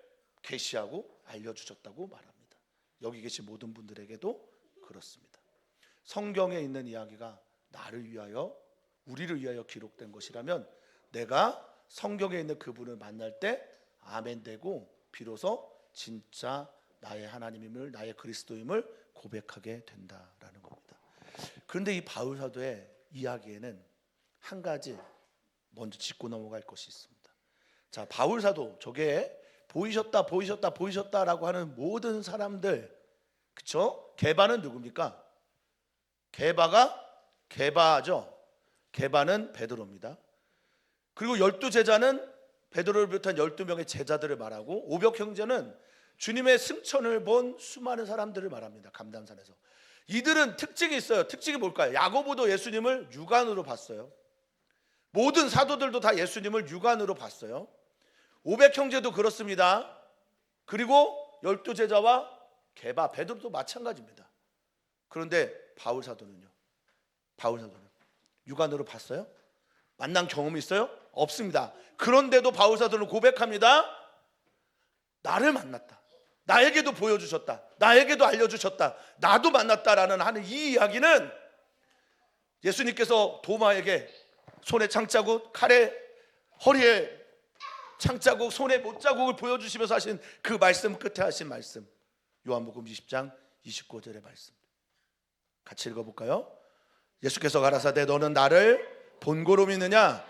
계시하고 알려주셨다고 말합니다. 여기 계신 모든 분들에게도 그렇습니다. 성경에 있는 이야기가 나를 위하여, 우리를 위하여 기록된 것이라면 내가 성경에 있는 그분을 만날 때 아멘 되고 비로소 진짜 나의 하나님임을, 나의 그리스도임을 고백하게 된다라는 겁니다. 그런데 이 바울 사도의 이야기에는 한 가지 먼저 짚고 넘어갈 것이 있습니다. 자, 바울 사도, 저게 보이셨다라고 하는 모든 사람들, 그쵸? 게바는 누굽니까? 게바죠. 게바는 베드로입니다. 그리고 12제자는 베드로를 비롯한 12명의 제자들을 말하고, 500 형제는 주님의 승천을 본 수많은 사람들을 말합니다. 감담산에서. 이들은 특징이 있어요. 특징이 뭘까요? 야고보도 예수님을 육안으로 봤어요. 모든 사도들도 다 예수님을 육안으로 봤어요. 500 형제도 그렇습니다. 그리고 12제자와 게바, 베드로도 마찬가지입니다. 그런데 바울 사도는 육안으로 봤어요? 만난 경험이 있어요? 없습니다. 그런데도 바울 사도는 고백합니다. 나를 만났다, 나에게도 보여주셨다, 나에게도 알려주셨다, 나도 만났다라는 하는 이 이야기는 예수님께서 도마에게 손에 창자국, 칼에, 허리에 창자국, 손에 못자국을 보여주시면서 하신 그 말씀 끝에 하신 말씀, 요한복음 20장 29절의 말씀 같이 읽어볼까요? 예수께서 가라사대 너는 나를 본고로 믿느냐?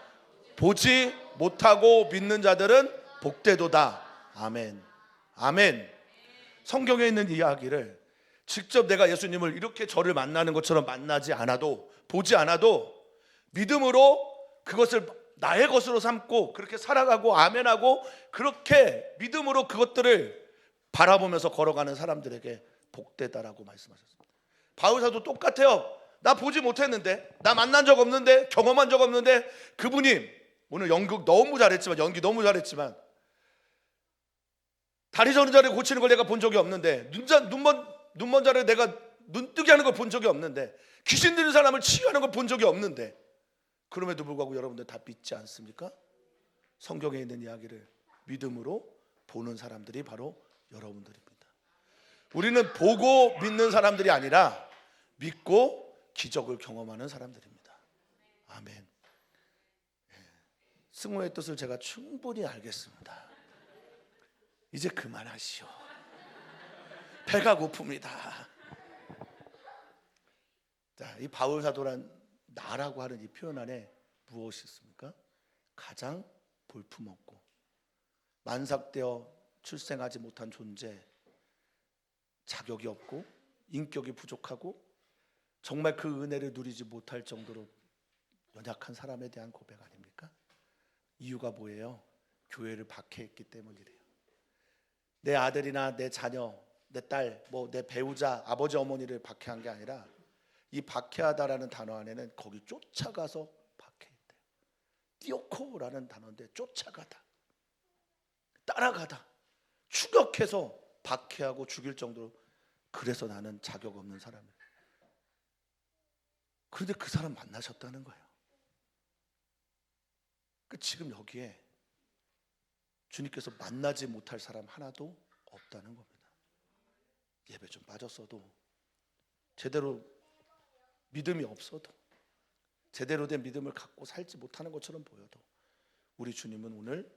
보지 못하고 믿는 자들은 복되도다. 아멘. 아멘. 성경에 있는 이야기를 직접 내가 예수님을 이렇게 저를 만나는 것처럼 만나지 않아도, 보지 않아도 믿음으로 그것을 나의 것으로 삼고 그렇게 살아가고 아멘하고 그렇게 믿음으로 그것들을 바라보면서 걸어가는 사람들에게 복되다라고 말씀하셨습니다. 바울 사도 똑같아요. 나 보지 못했는데, 나 만난 적 없는데, 경험한 적 없는데, 그분이 오늘 연기 너무 잘했지만 다리 저는 자를 고치는 걸 내가 본 적이 없는데, 눈먼 자를 내가 눈뜨게 하는 걸 본 적이 없는데, 귀신 들린 사람을 치유하는 걸 본 적이 없는데, 그럼에도 불구하고 여러분들 다 믿지 않습니까? 성경에 있는 이야기를 믿음으로 보는 사람들이 바로 여러분들입니다. 우리는 보고 믿는 사람들이 아니라 믿고 기적을 경험하는 사람들입니다. 아멘. 승호의 뜻을 제가 충분히 알겠습니다. 이제 그만하시오. 배가 고픕니다. 자, 이 바울 사도란 나라고 하는 이 표현 안에 무엇이 있습니까? 가장 볼품없고 만삭되어 출생하지 못한 존재, 자격이 없고 인격이 부족하고 정말 그 은혜를 누리지 못할 정도로 연약한 사람에 대한 고백 아닙니까? 이유가 뭐예요? 교회를 박해했기 때문이래요. 내 아들이나 내 자녀, 내 딸, 내 배우자, 아버지 어머니를 박해한 게 아니라 이 박해하다라는 단어 안에는 거기 쫓아가서 박해했대요. 띠오코라는 단어인데 쫓아가다, 따라가다, 추격해서 박해하고 죽일 정도로. 그래서 나는 자격 없는 사람이에요. 그런데 그 사람 만나셨다는 거예요. 지금 여기에 주님께서 만나지 못할 사람 하나도 없다는 겁니다. 예배 좀 빠졌어도, 제대로 믿음이 없어도, 제대로 된 믿음을 갖고 살지 못하는 것처럼 보여도 우리 주님은 오늘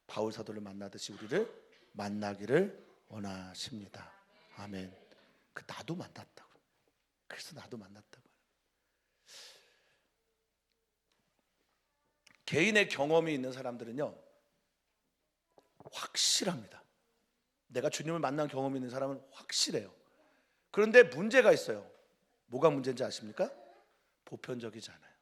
바울 사도를 만나듯이 우리를 만나기를 원하십니다. 아멘. 나도 만났다고. 그래서 나도 만났다고. 개인의 경험이 있는 사람들은요, 확실합니다. 내가 주님을 만난 경험이 있는 사람은 확실해요. 그런데 문제가 있어요. 뭐가 문제인지 아십니까? 보편적이지 않아요.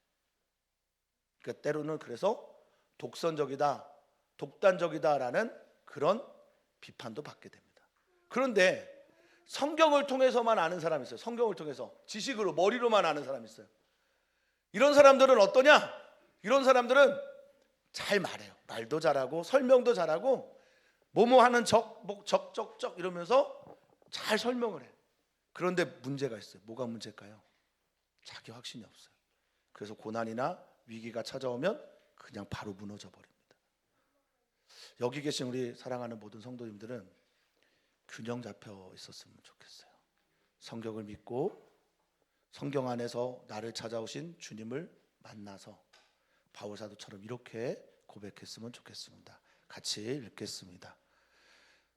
그러니까 때로는 그래서 독선적이다, 독단적이다라는 그런 비판도 받게 됩니다. 그런데 성경을 통해서만 아는 사람이 있어요. 성경을 통해서 지식으로 머리로만 아는 사람이 있어요. 이런 사람들은 어떠냐? 이런 사람들은 잘 말해요. 말도 잘하고 설명도 잘하고 뭐뭐 하는 적적적 이러면서 잘 설명을 해. 그런데 문제가 있어요. 뭐가 문제일까요? 자기 확신이 없어요. 그래서 고난이나 위기가 찾아오면 그냥 바로 무너져 버립니다. 여기 계신 우리 사랑하는 모든 성도님들은 균형 잡혀 있었으면 좋겠어요. 성경을 믿고 성경 안에서 나를 찾아오신 주님을 만나서 바울 사도처럼 이렇게 고백했으면 좋겠습니다. 같이 읽겠습니다.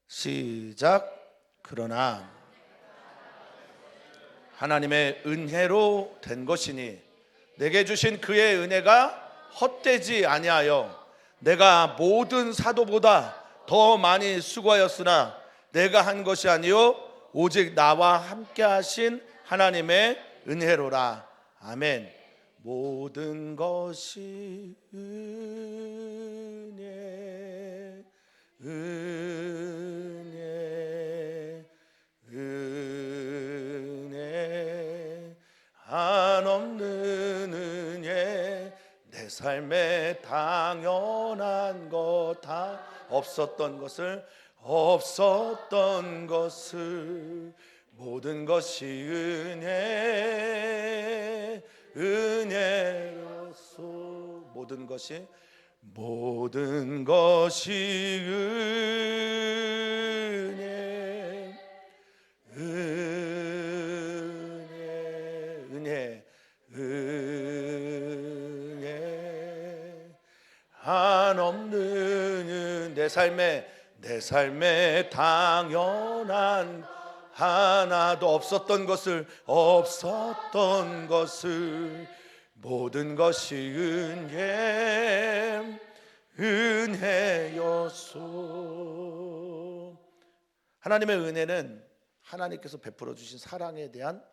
시작. 그러나 하나님의 은혜로 된 것이니 내게 주신 그의 은혜가 헛되지 아니하여 내가 모든 사도보다 더 많이 수고하였으나 내가 한 것이 아니요 오직 나와 함께 하신 하나님의 은혜로라. 아멘. 모든 것이 은혜 한없는 은혜 내 삶에 당연한 것 다 없었던 것을 모든 것이 은혜로서 모든 것이 은혜 한없는 내 삶에 당연한 하나도 없었던 것을 모든 것이 은혜였소. 하나님의 은혜는 하나님께서 베풀어 주신 사랑에 대한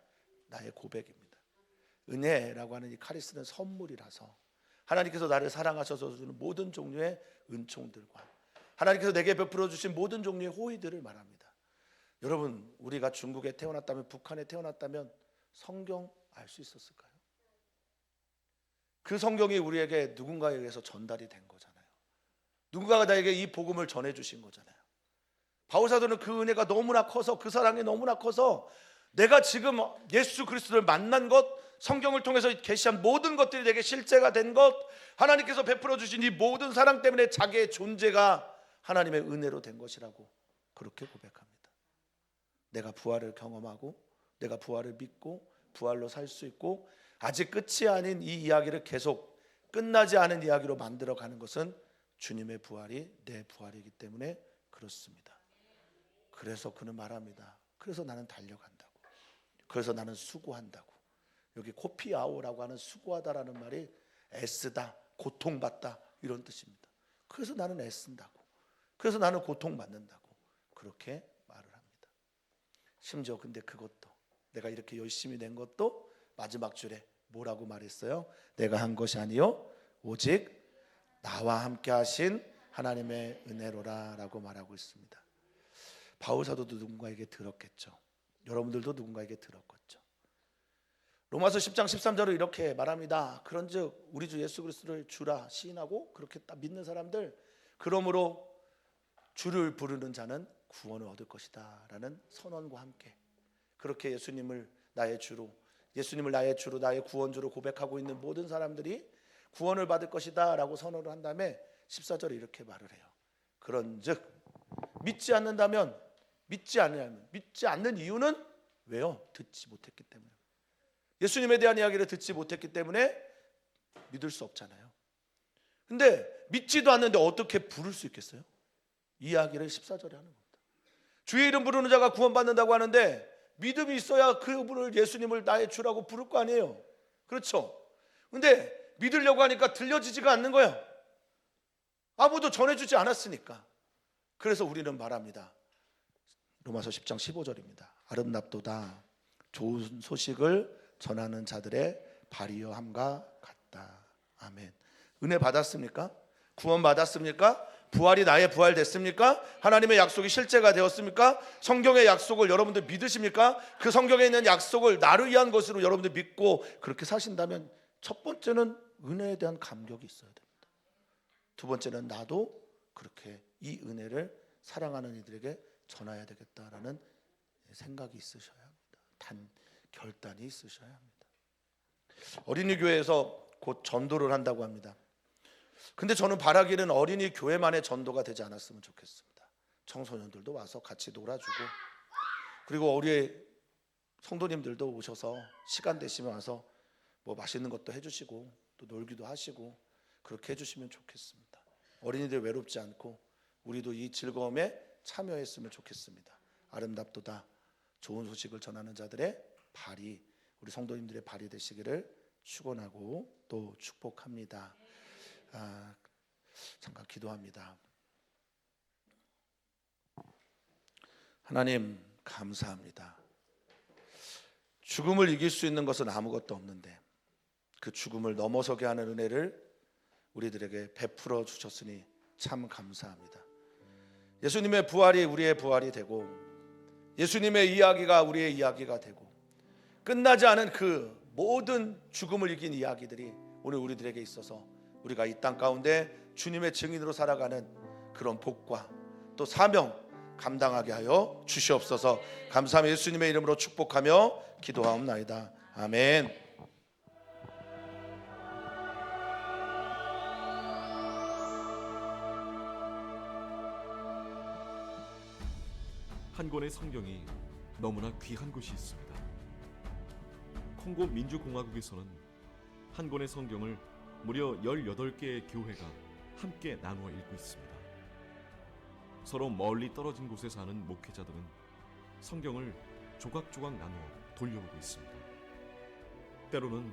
나의 고백입니다. 은혜라고 하는 이 카리스는 선물이라서 하나님께서 나를 사랑하셔서 주는 모든 종류의 은총들과 하나님께서 내게 베풀어 주신 모든 종류의 호의들을 말합니다. 여러분, 우리가 중국에 태어났다면, 북한에 태어났다면 성경 알 수 있었을까요? 그 성경이 우리에게 누군가에 의해서 전달이 된 거잖아요. 누군가가 나에게 이 복음을 전해주신 거잖아요. 바울 사도는 그 은혜가 너무나 커서, 그 사랑이 너무나 커서 내가 지금 예수 그리스도를 만난 것, 성경을 통해서 계시한 모든 것들이 내게 실제가 된 것, 하나님께서 베풀어 주신 이 모든 사랑 때문에 자기의 존재가 하나님의 은혜로 된 것이라고 그렇게 고백합니다. 내가 부활을 경험하고 내가 부활을 믿고 부활로 살 수 있고 아직 끝이 아닌 이 이야기를 계속 끝나지 않은 이야기로 만들어가는 것은 주님의 부활이 내 부활이기 때문에 그렇습니다. 그래서 그는 말합니다. 그래서 나는 달려간다고. 그래서 나는 수고한다고. 여기 코피아오라고 하는 수고하다라는 말이 애쓰다, 고통받다 이런 뜻입니다. 그래서 나는 애쓴다고. 그래서 나는 고통받는다고. 그렇게 말을 합니다. 심지어 근데 그것도 내가 이렇게 열심히 낸 것도 마지막 줄에 뭐라고 말했어요? 내가 한 것이 아니요 오직 나와 함께 하신 하나님의 은혜로라 라고 말하고 있습니다. 바울 사도도 누군가에게 들었겠죠. 여러분들도 누군가에게 들었겠죠. 로마서 10장 13절을 이렇게 말합니다. 그런즉 우리 주 예수 그리스도를 주라 시인하고 그렇게 딱 믿는 사람들, 그러므로 주를 부르는 자는 구원을 얻을 것이다 라는 선언과 함께 그렇게 예수님을 나의 주로, 나의 구원주로 고백하고 있는 모든 사람들이 구원을 받을 것이다 라고 선언을 한 다음에 14절에 이렇게 말을 해요. 그런즉 믿지 않는 이유는 왜요? 듣지 못했기 때문에. 예수님에 대한 이야기를 듣지 못했기 때문에 믿을 수 없잖아요. 근데 믿지도 않는데 어떻게 부를 수 있겠어요? 이 이야기를 14절에 하는 겁니다. 주의 이름 부르는 자가 구원받는다고 하는데 믿음이 있어야 그분을, 예수님을 나의 주라고 부를 거 아니에요. 그렇죠? 근데 믿으려고 하니까 들려지지가 않는 거예요. 아무도 전해주지 않았으니까. 그래서 우리는 말합니다. 로마서 10장 15절입니다. 아름답도다 좋은 소식을 전하는 자들의 발이여 함과 같다. 아멘. 은혜 받았습니까? 구원받았습니까? 부활이 나의 부활 됐습니까? 하나님의 약속이 실제가 되었습니까? 성경의 약속을 여러분들 믿으십니까? 그 성경에 있는 약속을 나를 위한 것으로 여러분들 믿고 그렇게 사신다면 첫 번째는 은혜에 대한 감격이 있어야 됩니다. 두 번째는 나도 그렇게 이 은혜를 사랑하는 이들에게 전해야 되겠다라는 생각이 있으셔야 합니다. 결단이 있으셔야 합니다. 어린이 교회에서 곧 전도를 한다고 합니다. 근데 저는 바라기는 어린이 교회만의 전도가 되지 않았으면 좋겠습니다. 청소년들도 와서 같이 놀아주고, 그리고 우리 성도님들도 오셔서 시간 되시면 와서 뭐 맛있는 것도 해주시고 또 놀기도 하시고 그렇게 해주시면 좋겠습니다. 어린이들 외롭지 않고 우리도 이 즐거움에 참여했으면 좋겠습니다. 아름답도다 좋은 소식을 전하는 자들의 발이, 우리 성도님들의 발이 되시기를 축원하고 또 축복합니다. 잠깐 기도합니다. 하나님 감사합니다. 죽음을 이길 수 있는 것은 아무것도 없는데 그 죽음을 넘어서게 하는 은혜를 우리들에게 베풀어 주셨으니 참 감사합니다. 예수님의 부활이 우리의 부활이 되고 예수님의 이야기가 우리의 이야기가 되고 끝나지 않은 그 모든 죽음을 이긴 이야기들이 오늘 우리들에게 있어서 우리가 이 땅 가운데 주님의 증인으로 살아가는 그런 복과 또 사명 감당하게 하여 주시옵소서. 감사하며 예수님의 이름으로 축복하며 기도하옵나이다. 아멘. 한 권의 성경이 너무나 귀한 곳이 있습니다. 콩고 민주공화국에서는 한 권의 성경을 무려 18개의 교회가 함께 나누어 읽고 있습니다. 서로 멀리 떨어진 곳에 사는 목회자들은 성경을 조각조각 나누어 돌려보고 있습니다. 때로는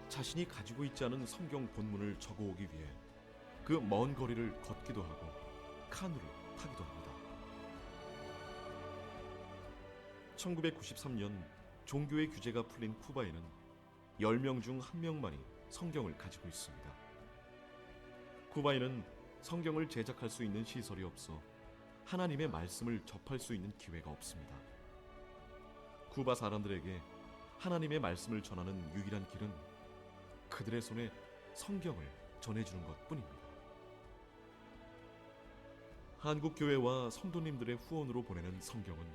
자신이 가지고 있지 않은 성경 본문을 적어오기 위해 그 먼 거리를 걷기도 하고 카누를 타기도 합니다. 1993년 종교의 규제가 풀린 쿠바에는 10명 중 1명만이 성경을 가지고 있습니다. 쿠바에는 성경을 제작할 수 있는 시설이 없어 하나님의 말씀을 접할 수 있는 기회가 없습니다. 쿠바 사람들에게 하나님의 말씀을 전하는 유일한 길은 그들의 손에 성경을 전해주는 것뿐입니다. 한국 교회와 성도님들의 후원으로 보내는 성경은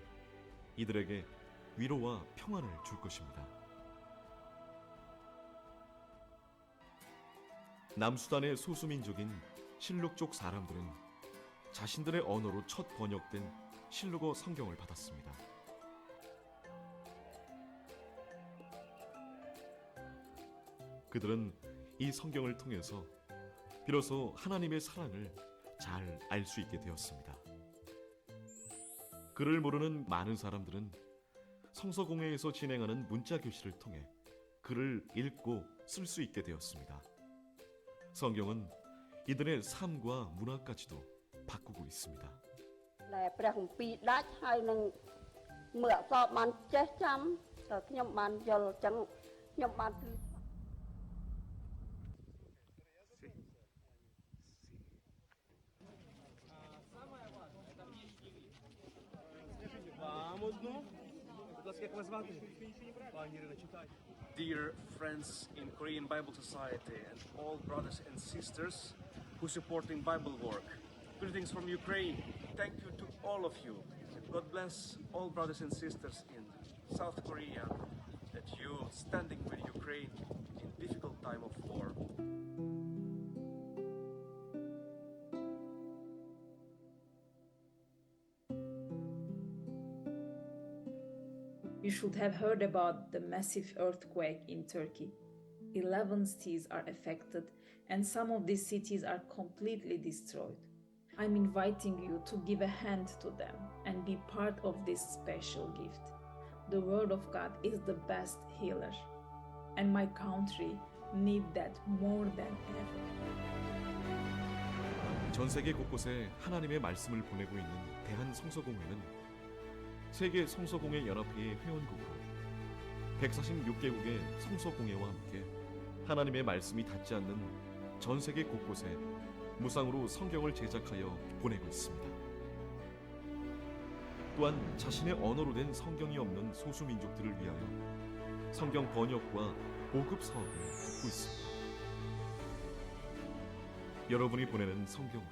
이들에게 위로와 평안을 줄 것입니다. 남수단의 소수민족인 실룩족 사람들은 자신들의 언어로 첫 번역된 실루거 성경을 받았습니다. 그들은 이 성경을 통해서 비로소 하나님의 사랑을 잘 알 수 있게 되었습니다. 글을 모르는 많은 사람들은 성서공회에서 진행하는 문자교실을 통해 글을 읽고 쓸 수 있게 되었습니다. 성경은 이들의 삶과 문화까지도 바꾸고 있습니다. ដែលព្រះគម្ពីរដាច់ហើយនឹងមើលអក្សរបានចេះចាំក៏ខ្ញុំបានយល់អញ្ចឹងខ្ញុំបានគឺ Dear friends in Korean Bible Society and all brothers and sisters who supporting Bible work, greetings from Ukraine. Thank you to all of you. God bless all brothers and sisters in South Korea that you standing with Ukraine in difficult time of war. You should have heard about the massive earthquake in Turkey. 11 cities are affected and some of these cities are completely destroyed. I'm inviting you to give a hand to them and be part of this special gift. The Word of God is the best healer, and my country needs that more than ever. 전 세계 곳곳에 하나님의 말씀을 보내고 있는 대한성서공회는 세계 성서공회 연합회의 회원국으로 146개국의 성서공회와 함께 하나님의 말씀이 닿지 않는 전 세계 곳곳에 무상으로 성경을 제작하여 보내고 있습니다. 또한 자신의 언어로 된 성경이 없는 소수민족들을 위하여 성경 번역과 보급 사업을 돕고 있습니다. 여러분이 보내는 성경으로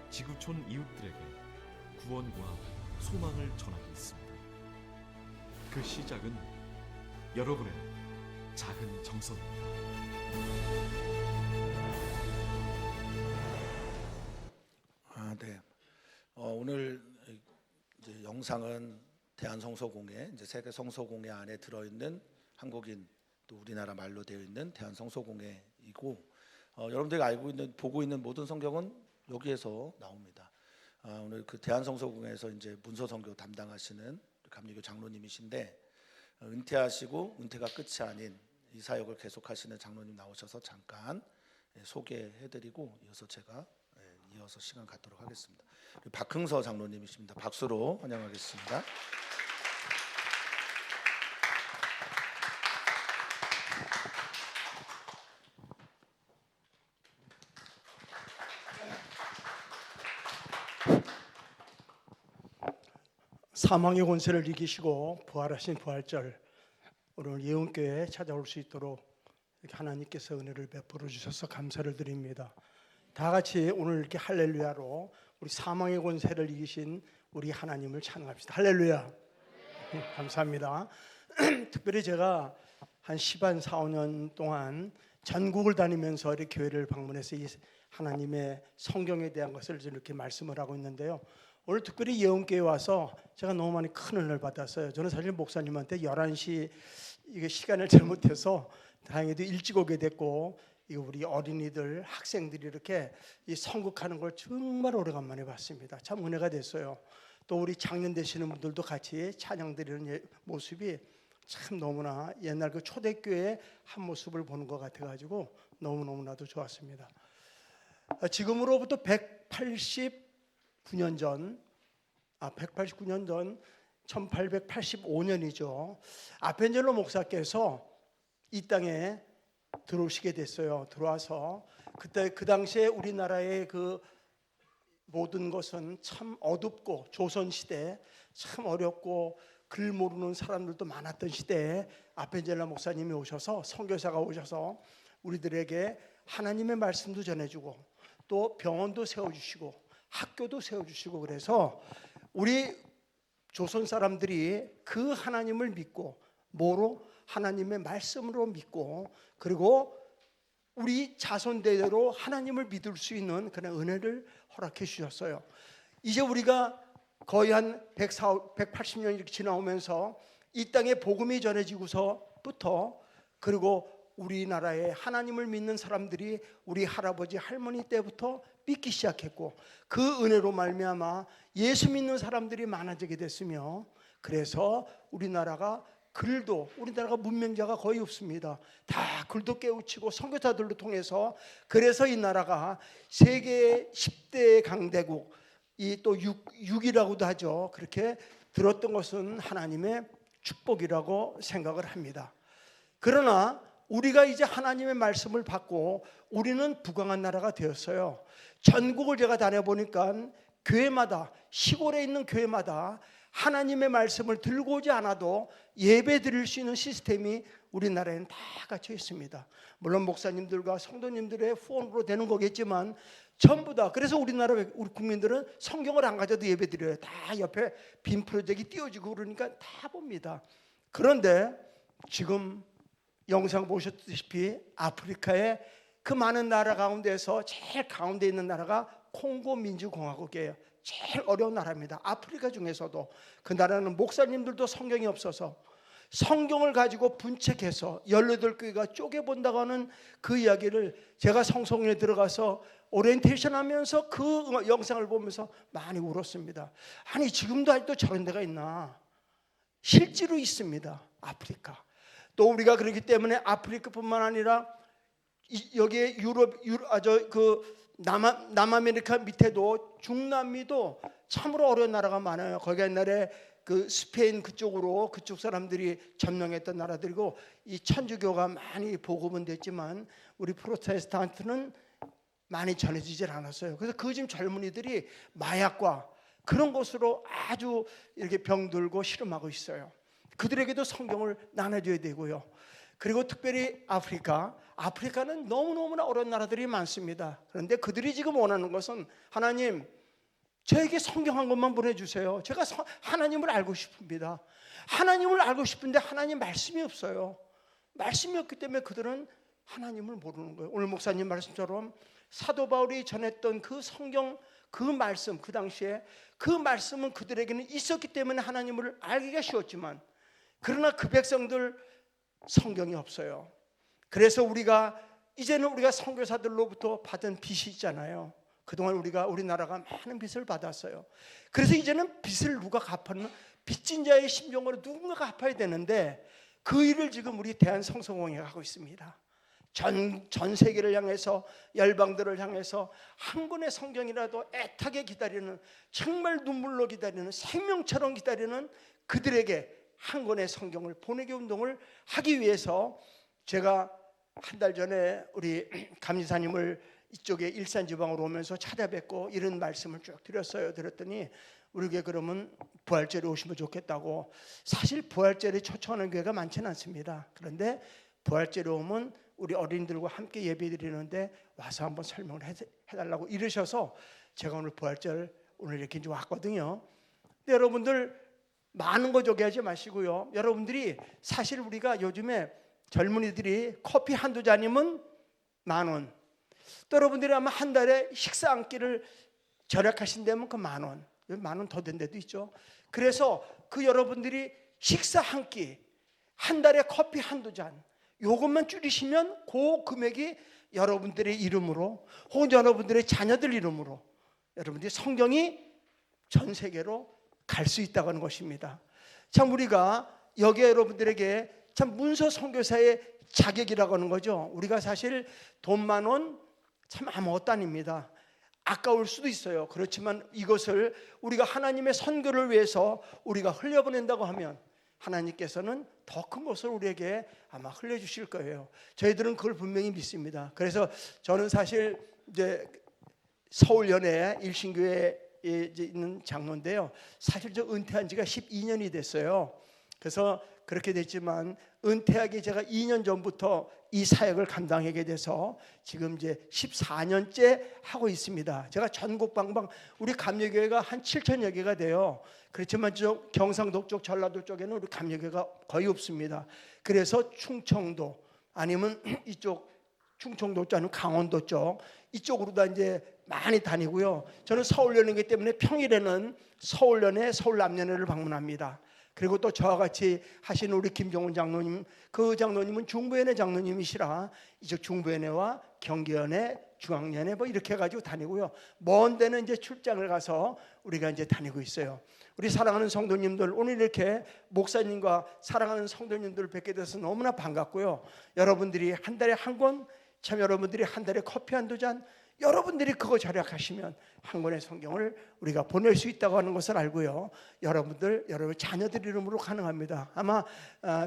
지구촌 이웃들에게 구원과 소망을 전하고 있습니다. 그 시작은 여러분의 작은 정성입니다. 네. 오늘 이제 영상은 대한성서공회, 이제 세계 성서공회 안에 들어있는 한국인 또 우리나라 말로 되어 있는 대한성서공회이고, 여러분들이 알고 있는 보고 있는 모든 성경은 여기에서 나옵니다. 오늘 그 대한성서공회에서 이제 문서선교 담당하시는 감리교 장로님이신데, 은퇴하시고 은퇴가 끝이 아닌 이 사역을 계속하시는 장로님 나오셔서 잠깐 소개해드리고 이어서 제가 이어서 시간 갖도록 하겠습니다. 박흥서 장로님이십니다. 박수로 환영하겠습니다. 사망의 권세를 이기시고 부활하신 부활절, 오늘 예언교회에 찾아올 수 있도록 이렇게 하나님께서 은혜를 베풀어 주셔서 감사를 드립니다. 다 같이 오늘 이렇게 할렐루야로 우리 사망의 권세를 이기신 우리 하나님을 찬양합시다. 할렐루야. 감사합니다. 특별히 제가 한 10한 4, 5년 동안 전국을 다니면서 이렇게 교회를 방문해서 이 하나님의 성경에 대한 것을 이렇게 말씀을 하고 있는데요. 오늘 특별히 예언교회 와서 제가 너무 많이 큰 은혜를 받았어요. 저는 사실 목사님한테 11시 이게 시간을 잘못해서 다행히도 일찍 오게 됐고, 우리 어린이들, 학생들이 이렇게 이 선곡하는 걸 정말 오래간만에 봤습니다. 참 은혜가 됐어요. 또 우리 장년 되시는 분들도 같이 찬양 드리는 모습이 참 너무나 옛날 그 초대교회의 한 모습을 보는 것 같아가지고 너무너무나도 좋았습니다. 지금으로부터 189년 전 1885년이죠. 아펜젤로 목사께서 이 땅에 들어오시게 됐어요. 들어와서 그때 그 당시에 우리나라의 그 모든 것은 참 어둡고, 조선 시대 참 어렵고 글 모르는 사람들도 많았던 시대에 아펜젤로 목사님이 오셔서, 선교사가 오셔서 우리들에게 하나님의 말씀도 전해주고 또 병원도 세워주시고 학교도 세워주시고, 그래서 우리 조선 사람들이 그 하나님을 믿고, 뭐로? 하나님의 말씀으로 믿고, 그리고 우리 자손대대로 하나님을 믿을 수 있는 그런 은혜를 허락해 주셨어요. 이제 우리가 거의 한 180년 이렇게 지나오면서 이 땅에 복음이 전해지고서부터, 그리고 우리나라에 하나님을 믿는 사람들이 우리 할아버지 할머니 때부터 믿기 시작했고, 그 은혜로 말미암아 예수 믿는 사람들이 많아지게 됐으며, 그래서 우리나라가 문명자가 거의 없습니다. 다 글도 깨우치고 선교사들로 통해서, 그래서 이 나라가 세계 10대 강대국, 이 또 6이라고도 하죠. 그렇게 들었던 것은 하나님의 축복이라고 생각을 합니다. 그러나 우리가 이제 하나님의 말씀을 받고 우리는 부강한 나라가 되었어요. 전국을 제가 다녀보니까 교회마다, 시골에 있는 교회마다 하나님의 말씀을 들고 오지 않아도 예배 드릴 수 있는 시스템이 우리나라에는 다 갖춰 있습니다. 물론 목사님들과 성도님들의 후원으로 되는 거겠지만 전부 다. 그래서 우리 국민들은 성경을 안 가져도 예배 드려요. 다 옆에 빔 프로젝트 띄워지고 그러니까 다 봅니다. 그런데 지금 영상 보셨다시피 아프리카의 그 많은 나라 가운데서 제일 가운데 있는 나라가 콩고 민주공화국이에요. 제일 어려운 나라입니다. 아프리카 중에서도. 그 나라는 목사님들도 성경이 없어서 성경을 가지고 분책해서 18교회가 쪼개본다고 하는 그 이야기를 제가 성송에 들어가서 오리엔테이션 하면서 그 영상을 보면서 많이 울었습니다. 아니, 지금도 아직도 저런 데가 있나? 실제로 있습니다. 아프리카. 또 우리가 그렇기 때문에 아프리카뿐만 아니라 여기에 남아메리카 밑에도 중남미도 참으로 어려운 나라가 많아요. 거기 옛날에 그 스페인 그쪽 사람들이 점령했던 나라들이고, 이 천주교가 많이 보급은 됐지만 우리 프로테스탄트는 많이 전해지질 않았어요. 그래서 그 지금 젊은이들이 마약과 그런 것으로 아주 이렇게 병들고 씨름하고 있어요. 그들에게도 성경을 나눠줘야 되고요. 그리고 특별히 아프리카는 너무너무나 어려운 나라들이 많습니다. 그런데 그들이 지금 원하는 것은 하나님 저에게 성경 한 권만 보내주세요. 제가 하나님을 알고 싶습니다. 하나님을 알고 싶은데 하나님 말씀이 없어요. 말씀이 없기 때문에 그들은 하나님을 모르는 거예요. 오늘 목사님 말씀처럼 사도 바울이 전했던 그 성경 그 말씀, 그 당시에 그 말씀은 그들에게는 있었기 때문에 하나님을 알기가 쉬웠지만 그러나 그 백성들 성경이 없어요. 그래서 이제는 우리가 선교사들로부터 받은 빚이 있잖아요. 그동안 우리나라가 많은 빚을 받았어요. 그래서 이제는 빚을 누가 갚았나? 빚진 자의 심정으로 누군가가 갚아야 되는데 그 일을 지금 우리 대한성서공회가 하고 있습니다. 전 세계를 향해서 열방들을 향해서 한 권의 성경이라도 애타게 기다리는 정말 눈물로 기다리는 생명처럼 기다리는 그들에게 한 권의 성경을 보내기 운동을 하기 위해서 제가 한 달 전에 우리 감리사님을 이쪽에 일산지방으로 오면서 찾아뵙고 이런 말씀을 쭉 드렸어요. 드렸더니 우리 교회 그러면 부활절에 오시면 좋겠다고. 사실 부활절에 초청하는 교회가 많지는 않습니다. 그런데 부활절에 오면 우리 어린이들과 함께 예배드리는데 와서 한번 설명을 해달라고 이러셔서 제가 오늘 부활절 오늘 이렇게 좀 왔거든요. 근데 여러분들 많은 거 저기하지 마시고요. 여러분들이 사실 우리가 요즘에 젊은이들이 커피 한두 잔이면 10,000원. 또 여러분들이 아마 한 달에 식사 한 끼를 절약하신다면 그 10,000원. 10,000원 더 된 데도 있죠. 그래서 그 여러분들이 식사 한 끼, 한 달에 커피 한두 잔 요것만 줄이시면 그 금액이 여러분들의 이름으로 혹은 여러분들의 자녀들 이름으로 여러분들이 성경이 전 세계로 갈 수 있다고 하는 것입니다. 참 우리가 여기에 여러분들에게 참 문서 선교사의 자격이라고 하는 거죠. 우리가 사실 돈 10,000원 참 아무것도 아닙니다. 아까울 수도 있어요. 그렇지만 이것을 우리가 하나님의 선교를 위해서 우리가 흘려보낸다고 하면 하나님께서는 더 큰 것을 우리에게 아마 흘려주실 거예요. 저희들은 그걸 분명히 믿습니다. 그래서 저는 사실 이제 서울연회 일신교회에 있는 장로인데요. 사실 저 은퇴한 지가 12년이 됐어요. 그래서 그렇게 됐지만 은퇴하기 제가 2년 전부터 이 사역을 감당하게 돼서 지금 이제 14년째 하고 있습니다. 제가 전국 방방 우리 감리교회가 한 7,000여 개가 돼요. 그렇지만 저 경상도 쪽, 전라도 쪽에는 우리 감리교회가 거의 없습니다. 그래서 충청도 아니면 이쪽 충청도 쪽 아니면 강원도 쪽 이쪽으로 다 이제 많이 다니고요. 저는 서울연회이기 때문에 평일에는 서울연회, 서울남연회를 방문합니다. 그리고 또 저와 같이 하시는 우리 김종훈 장로님, 그 장로님은 중부연회 장로님이시라 이쪽 중부연회와 경기연회, 중앙연회 뭐 이렇게 해가지고 다니고요. 먼 데는 이제 출장을 가서 우리가 이제 다니고 있어요. 우리 사랑하는 성도님들 오늘 이렇게 목사님과 사랑하는 성도님들을 뵙게 돼서 너무나 반갑고요. 여러분들이 한 달에 한 권, 참 여러분들이 한 달에 커피 한두 잔 여러분들이 그거 절약하시면 한 권의 성경을 우리가 보낼 수 있다고 하는 것을 알고요. 여러분 자녀들 이름으로 가능합니다. 아마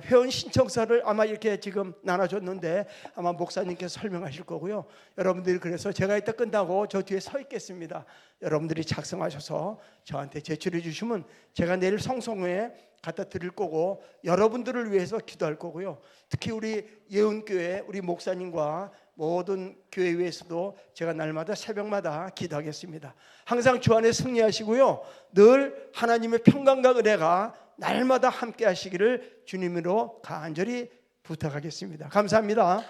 회원 신청서를 아마 이렇게 지금 나눠줬는데 아마 목사님께서 설명하실 거고요. 여러분들이 그래서 제가 이따 끝나고 저 뒤에 서 있겠습니다. 여러분들이 작성하셔서 저한테 제출해 주시면 제가 내일 성송회에 갖다 드릴 거고 여러분들을 위해서 기도할 거고요. 특히 우리 예은교회 우리 목사님과 모든 교회 위에서도 제가 날마다 새벽마다 기도하겠습니다. 항상 주 안에 승리하시고요. 늘 하나님의 평강과 은혜가 날마다 함께 하시기를 주님으로 간절히 부탁하겠습니다. 감사합니다.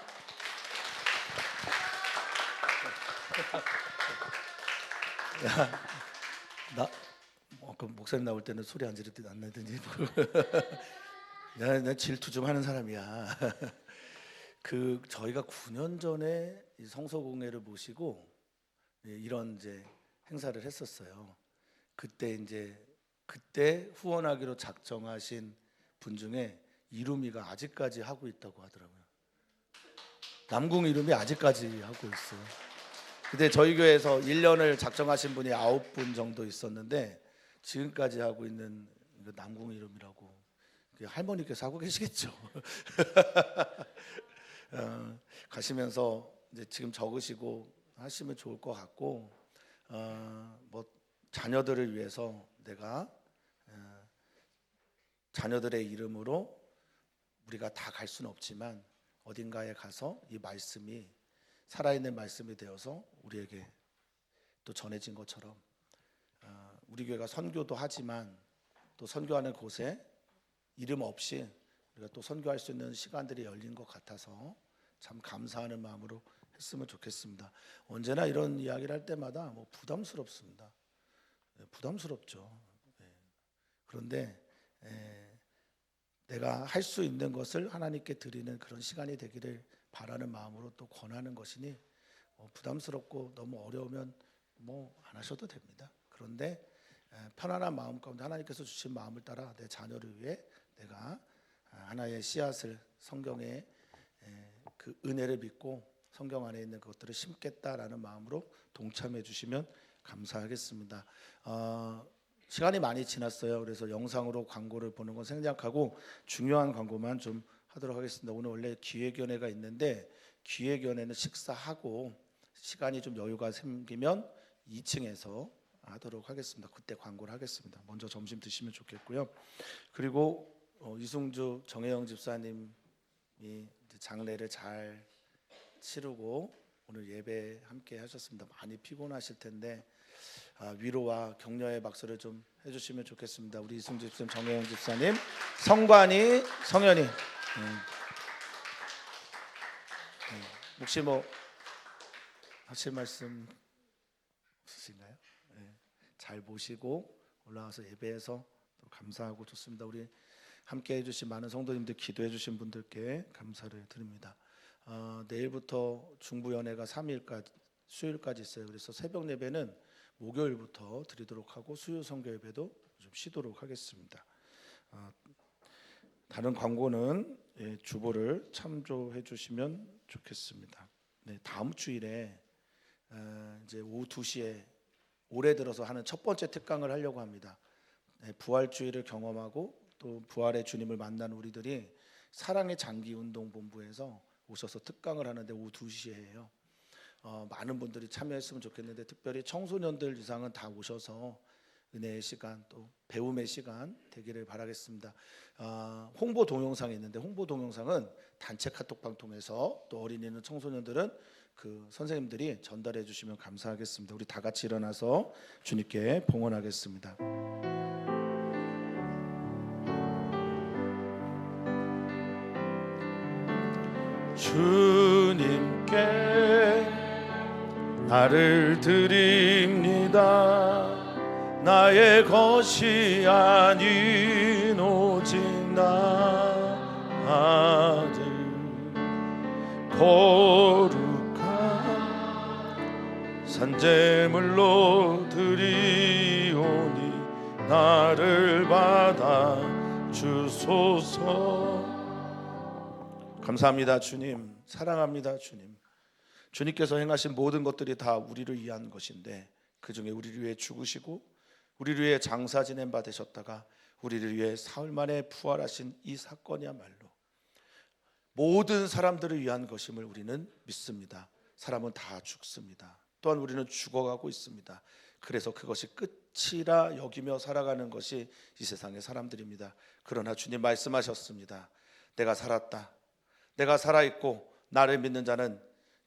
그 목사님 나올 때는 소리 안 지르더니 안 나더니 나 질투 좀 하는 사람이야. 그 저희가 9년 전에 이 성서공회를 모시고 이런 이제 행사를 했었어요. 그때 후원하기로 작정하신 분 중에 이루미가 아직까지 하고 있다고 하더라고요. 남궁 이루미 아직까지 하고 있어요. 근데 저희 교회에서 1년을 작정하신 분이 9분 정도 있었는데 지금까지 하고 있는 남궁 이루미라고 할머니께서 하고 계시겠죠. 가시면서 이제 지금 적으시고 하시면 좋을 것 같고, 뭐 자녀들을 위해서 내가 자녀들의 이름으로 우리가 다 갈 수는 없지만 어딘가에 가서 이 말씀이 살아있는 말씀이 되어서 우리에게 또 전해진 것처럼 우리 교회가 선교도 하지만 또 선교하는 곳에 이름 없이 우리가 또 선교할 수 있는 시간들이 열린 것 같아서 참 감사하는 마음으로 했으면 좋겠습니다. 언제나 이런 이야기를 할 때마다 뭐 부담스럽습니다. 부담스럽죠. 그런데 내가 할 수 있는 것을 하나님께 드리는 그런 시간이 되기를 바라는 마음으로 또 권하는 것이니 부담스럽고 너무 어려우면 뭐 안 하셔도 됩니다. 그런데 편안한 마음 가운데 하나님께서 주신 마음을 따라 내 자녀를 위해 내가 하나의 씨앗을 성경의 그 은혜를 믿고 성경 안에 있는 것들을 심겠다라는 마음으로 동참해 주시면 감사하겠습니다. 시간이 많이 지났어요. 그래서 영상으로 광고를 보는 건 생략하고 중요한 광고만 좀 하도록 하겠습니다. 오늘 원래 기획위원회가 있는데 기획위원회는 식사하고 시간이 좀 여유가 생기면 2층에서 하도록 하겠습니다. 그때 광고를 하겠습니다. 먼저 점심 드시면 좋겠고요. 그리고 이승주 정혜영 집사님이 장례를 잘 치르고 오늘 예배 함께 하셨습니다. 많이 피곤하실 텐데 위로와 격려의 박수를 좀 해주시면 좋겠습니다. 우리 이승주 집사님, 정혜영 집사님, 성관이, 성현이. 혹시 뭐 하실 말씀 없으신가요? 잘 모시고 올라와서 예배해서 또 감사하고 좋습니다. 우리 함께 해주신 많은 성도님들, 기도해 주신 분들께 감사를 드립니다. 내일부터 중부연회가 3일까지 수요일까지 있어요. 그래서 새벽 예배는 목요일부터 드리도록 하고 수요 선교 예배도 좀 쉬도록 하겠습니다. 다른 광고는 주보를 참조해 주시면 좋겠습니다. 네, 다음 주일에 이제 오후 2시에 올해 들어서 하는 첫 번째 특강을 하려고 합니다. 부활주의를 경험하고 또 부활의 주님을 만난 우리들이 사랑의 장기운동본부에서 오셔서 특강을 하는데 오후 2시에 해요. 많은 분들이 참여했으면 좋겠는데 특별히 청소년들 이상은 다 오셔서 은혜의 시간 또 배움의 시간 되기를 바라겠습니다. 홍보 동영상이 있는데 홍보 동영상은 단체 카톡방 통해서 또 어린이는 청소년들은 그 선생님들이 전달해 주시면 감사하겠습니다. 우리 다 같이 일어나서 주님께 봉헌하겠습니다. 주님께 나를 드립니다. 나의 것이 아닌 오직 나 아들 거룩한 산제물로 드리오니 나를 받아 주소서. 감사합니다 주님, 사랑합니다 주님. 주님께서 행하신 모든 것들이 다 우리를 위한 것인데 그 중에 우리를 위해 죽으시고 우리를 위해 장사 지낸 바 되셨다가 우리를 위해 사흘 만에 부활하신 이 사건이야말로 모든 사람들을 위한 것임을 우리는 믿습니다. 사람은 다 죽습니다. 또한 우리는 죽어가고 있습니다. 그래서 그것이 끝이라 여기며 살아가는 것이 이 세상의 사람들입니다. 그러나 주님 말씀하셨습니다. 내가 살았다. 내가 살아있고 나를 믿는 자는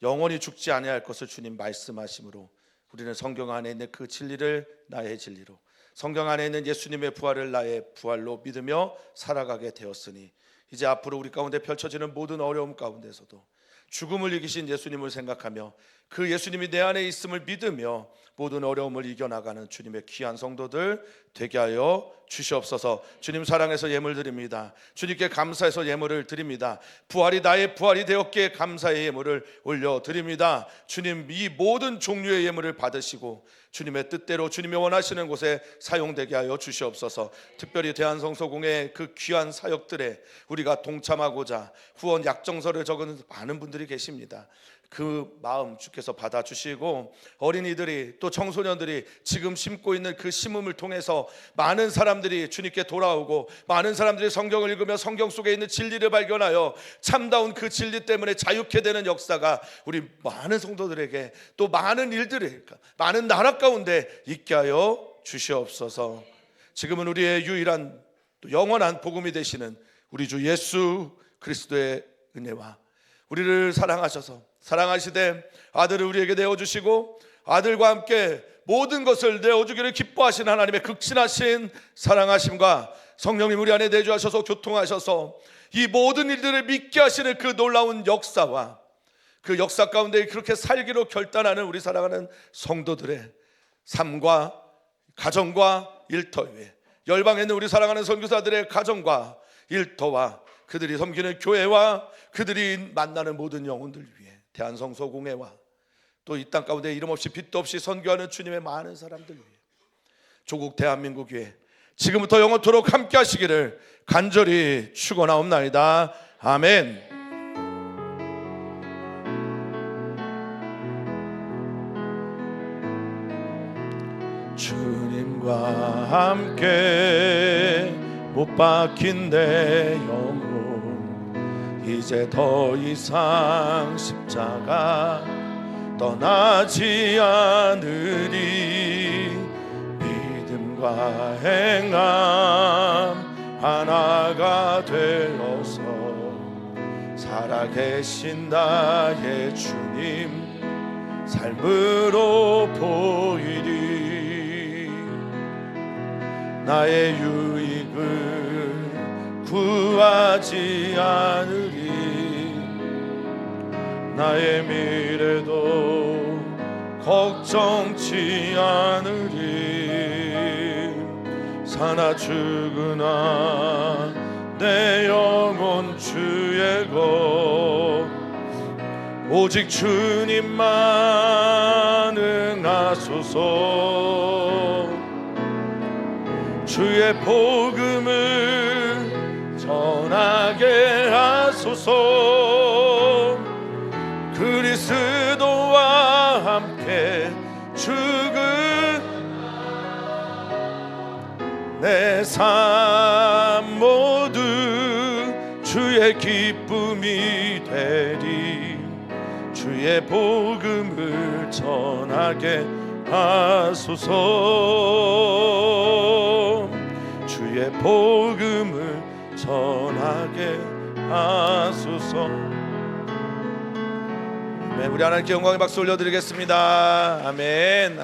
영원히 죽지 아니할 것을 주님 말씀하심으로 우리는 성경 안에 있는 그 진리를 나의 진리로, 성경 안에 있는 예수님의 부활을 나의 부활로 믿으며 살아가게 되었으니 이제 앞으로 우리 가운데 펼쳐지는 모든 어려움 가운데서도 죽음을 이기신 예수님을 생각하며 그 예수님이 내 안에 있음을 믿으며 모든 어려움을 이겨나가는 주님의 귀한 성도들 되게 하여 주시옵소서. 주님 사랑해서 예물 드립니다. 주님께 감사해서 예물을 드립니다. 부활이 나의 부활이 되었기에 감사의 예물을 올려드립니다. 주님 이 모든 종류의 예물을 받으시고 주님의 뜻대로 주님이 원하시는 곳에 사용되게 하여 주시옵소서. 특별히 대한성서공의 그 귀한 사역들에 우리가 동참하고자 후원 약정서를 적은 많은 분들이 계십니다. 그 마음 주께서 받아주시고, 어린이들이 또 청소년들이 지금 심고 있는 그 심음을 통해서 많은 사람들이 주님께 돌아오고, 많은 사람들이 성경을 읽으며 성경 속에 있는 진리를 발견하여 참다운 그 진리 때문에 자유케 되는 역사가 우리 많은 성도들에게, 또 많은 일들이, 많은 나라 가운데 있게 하여 주시옵소서. 지금은 우리의 유일한 또 영원한 복음이 되시는 우리 주 예수 그리스도의 은혜와, 우리를 사랑하셔서 사랑하시되 아들을 우리에게 내어주시고 아들과 함께 모든 것을 내어주기를 기뻐하신 하나님의 극진하신 사랑하심과, 성령님 우리 안에 내주하셔서 교통하셔서 이 모든 일들을 믿게 하시는 그 놀라운 역사와, 그 역사 가운데 그렇게 살기로 결단하는 우리 사랑하는 성도들의 삶과 가정과 일터 위에, 열방에 있는 우리 사랑하는 선교사들의 가정과 일터와 그들이 섬기는 교회와 그들이 만나는 모든 영혼들 위해, 대한성서공회와 또 이 땅 가운데 이름 없이 빛도 없이 선교하는 주님의 많은 사람들 위해, 조국 대한민국 위해 지금부터 영원토록 함께 하시기를 간절히 축원하옵나이다. 아멘. 주님과 함께 못 박힌 내 영혼, 이제 더 이상 십자가 떠나지 않으리. 믿음과 행함 하나가 되어서 살아계신 나의 주님 삶으로 보이리. 나의 유익을 구하지 않으리. 나의 미래도 걱정치 않으리. 사나 죽으나 내 영혼 주의 것, 오직 주님만 응하소서. 주의 복음을 전하게 하소서. 그리스도와 함께 죽은 내 삶 모두 주의 기쁨이 되리. 주의 복음을 전하게 하소서. 주의 복음을 전하게 하소서. 우리 하나님께 영광의 박수 올려드리겠습니다. 아멘.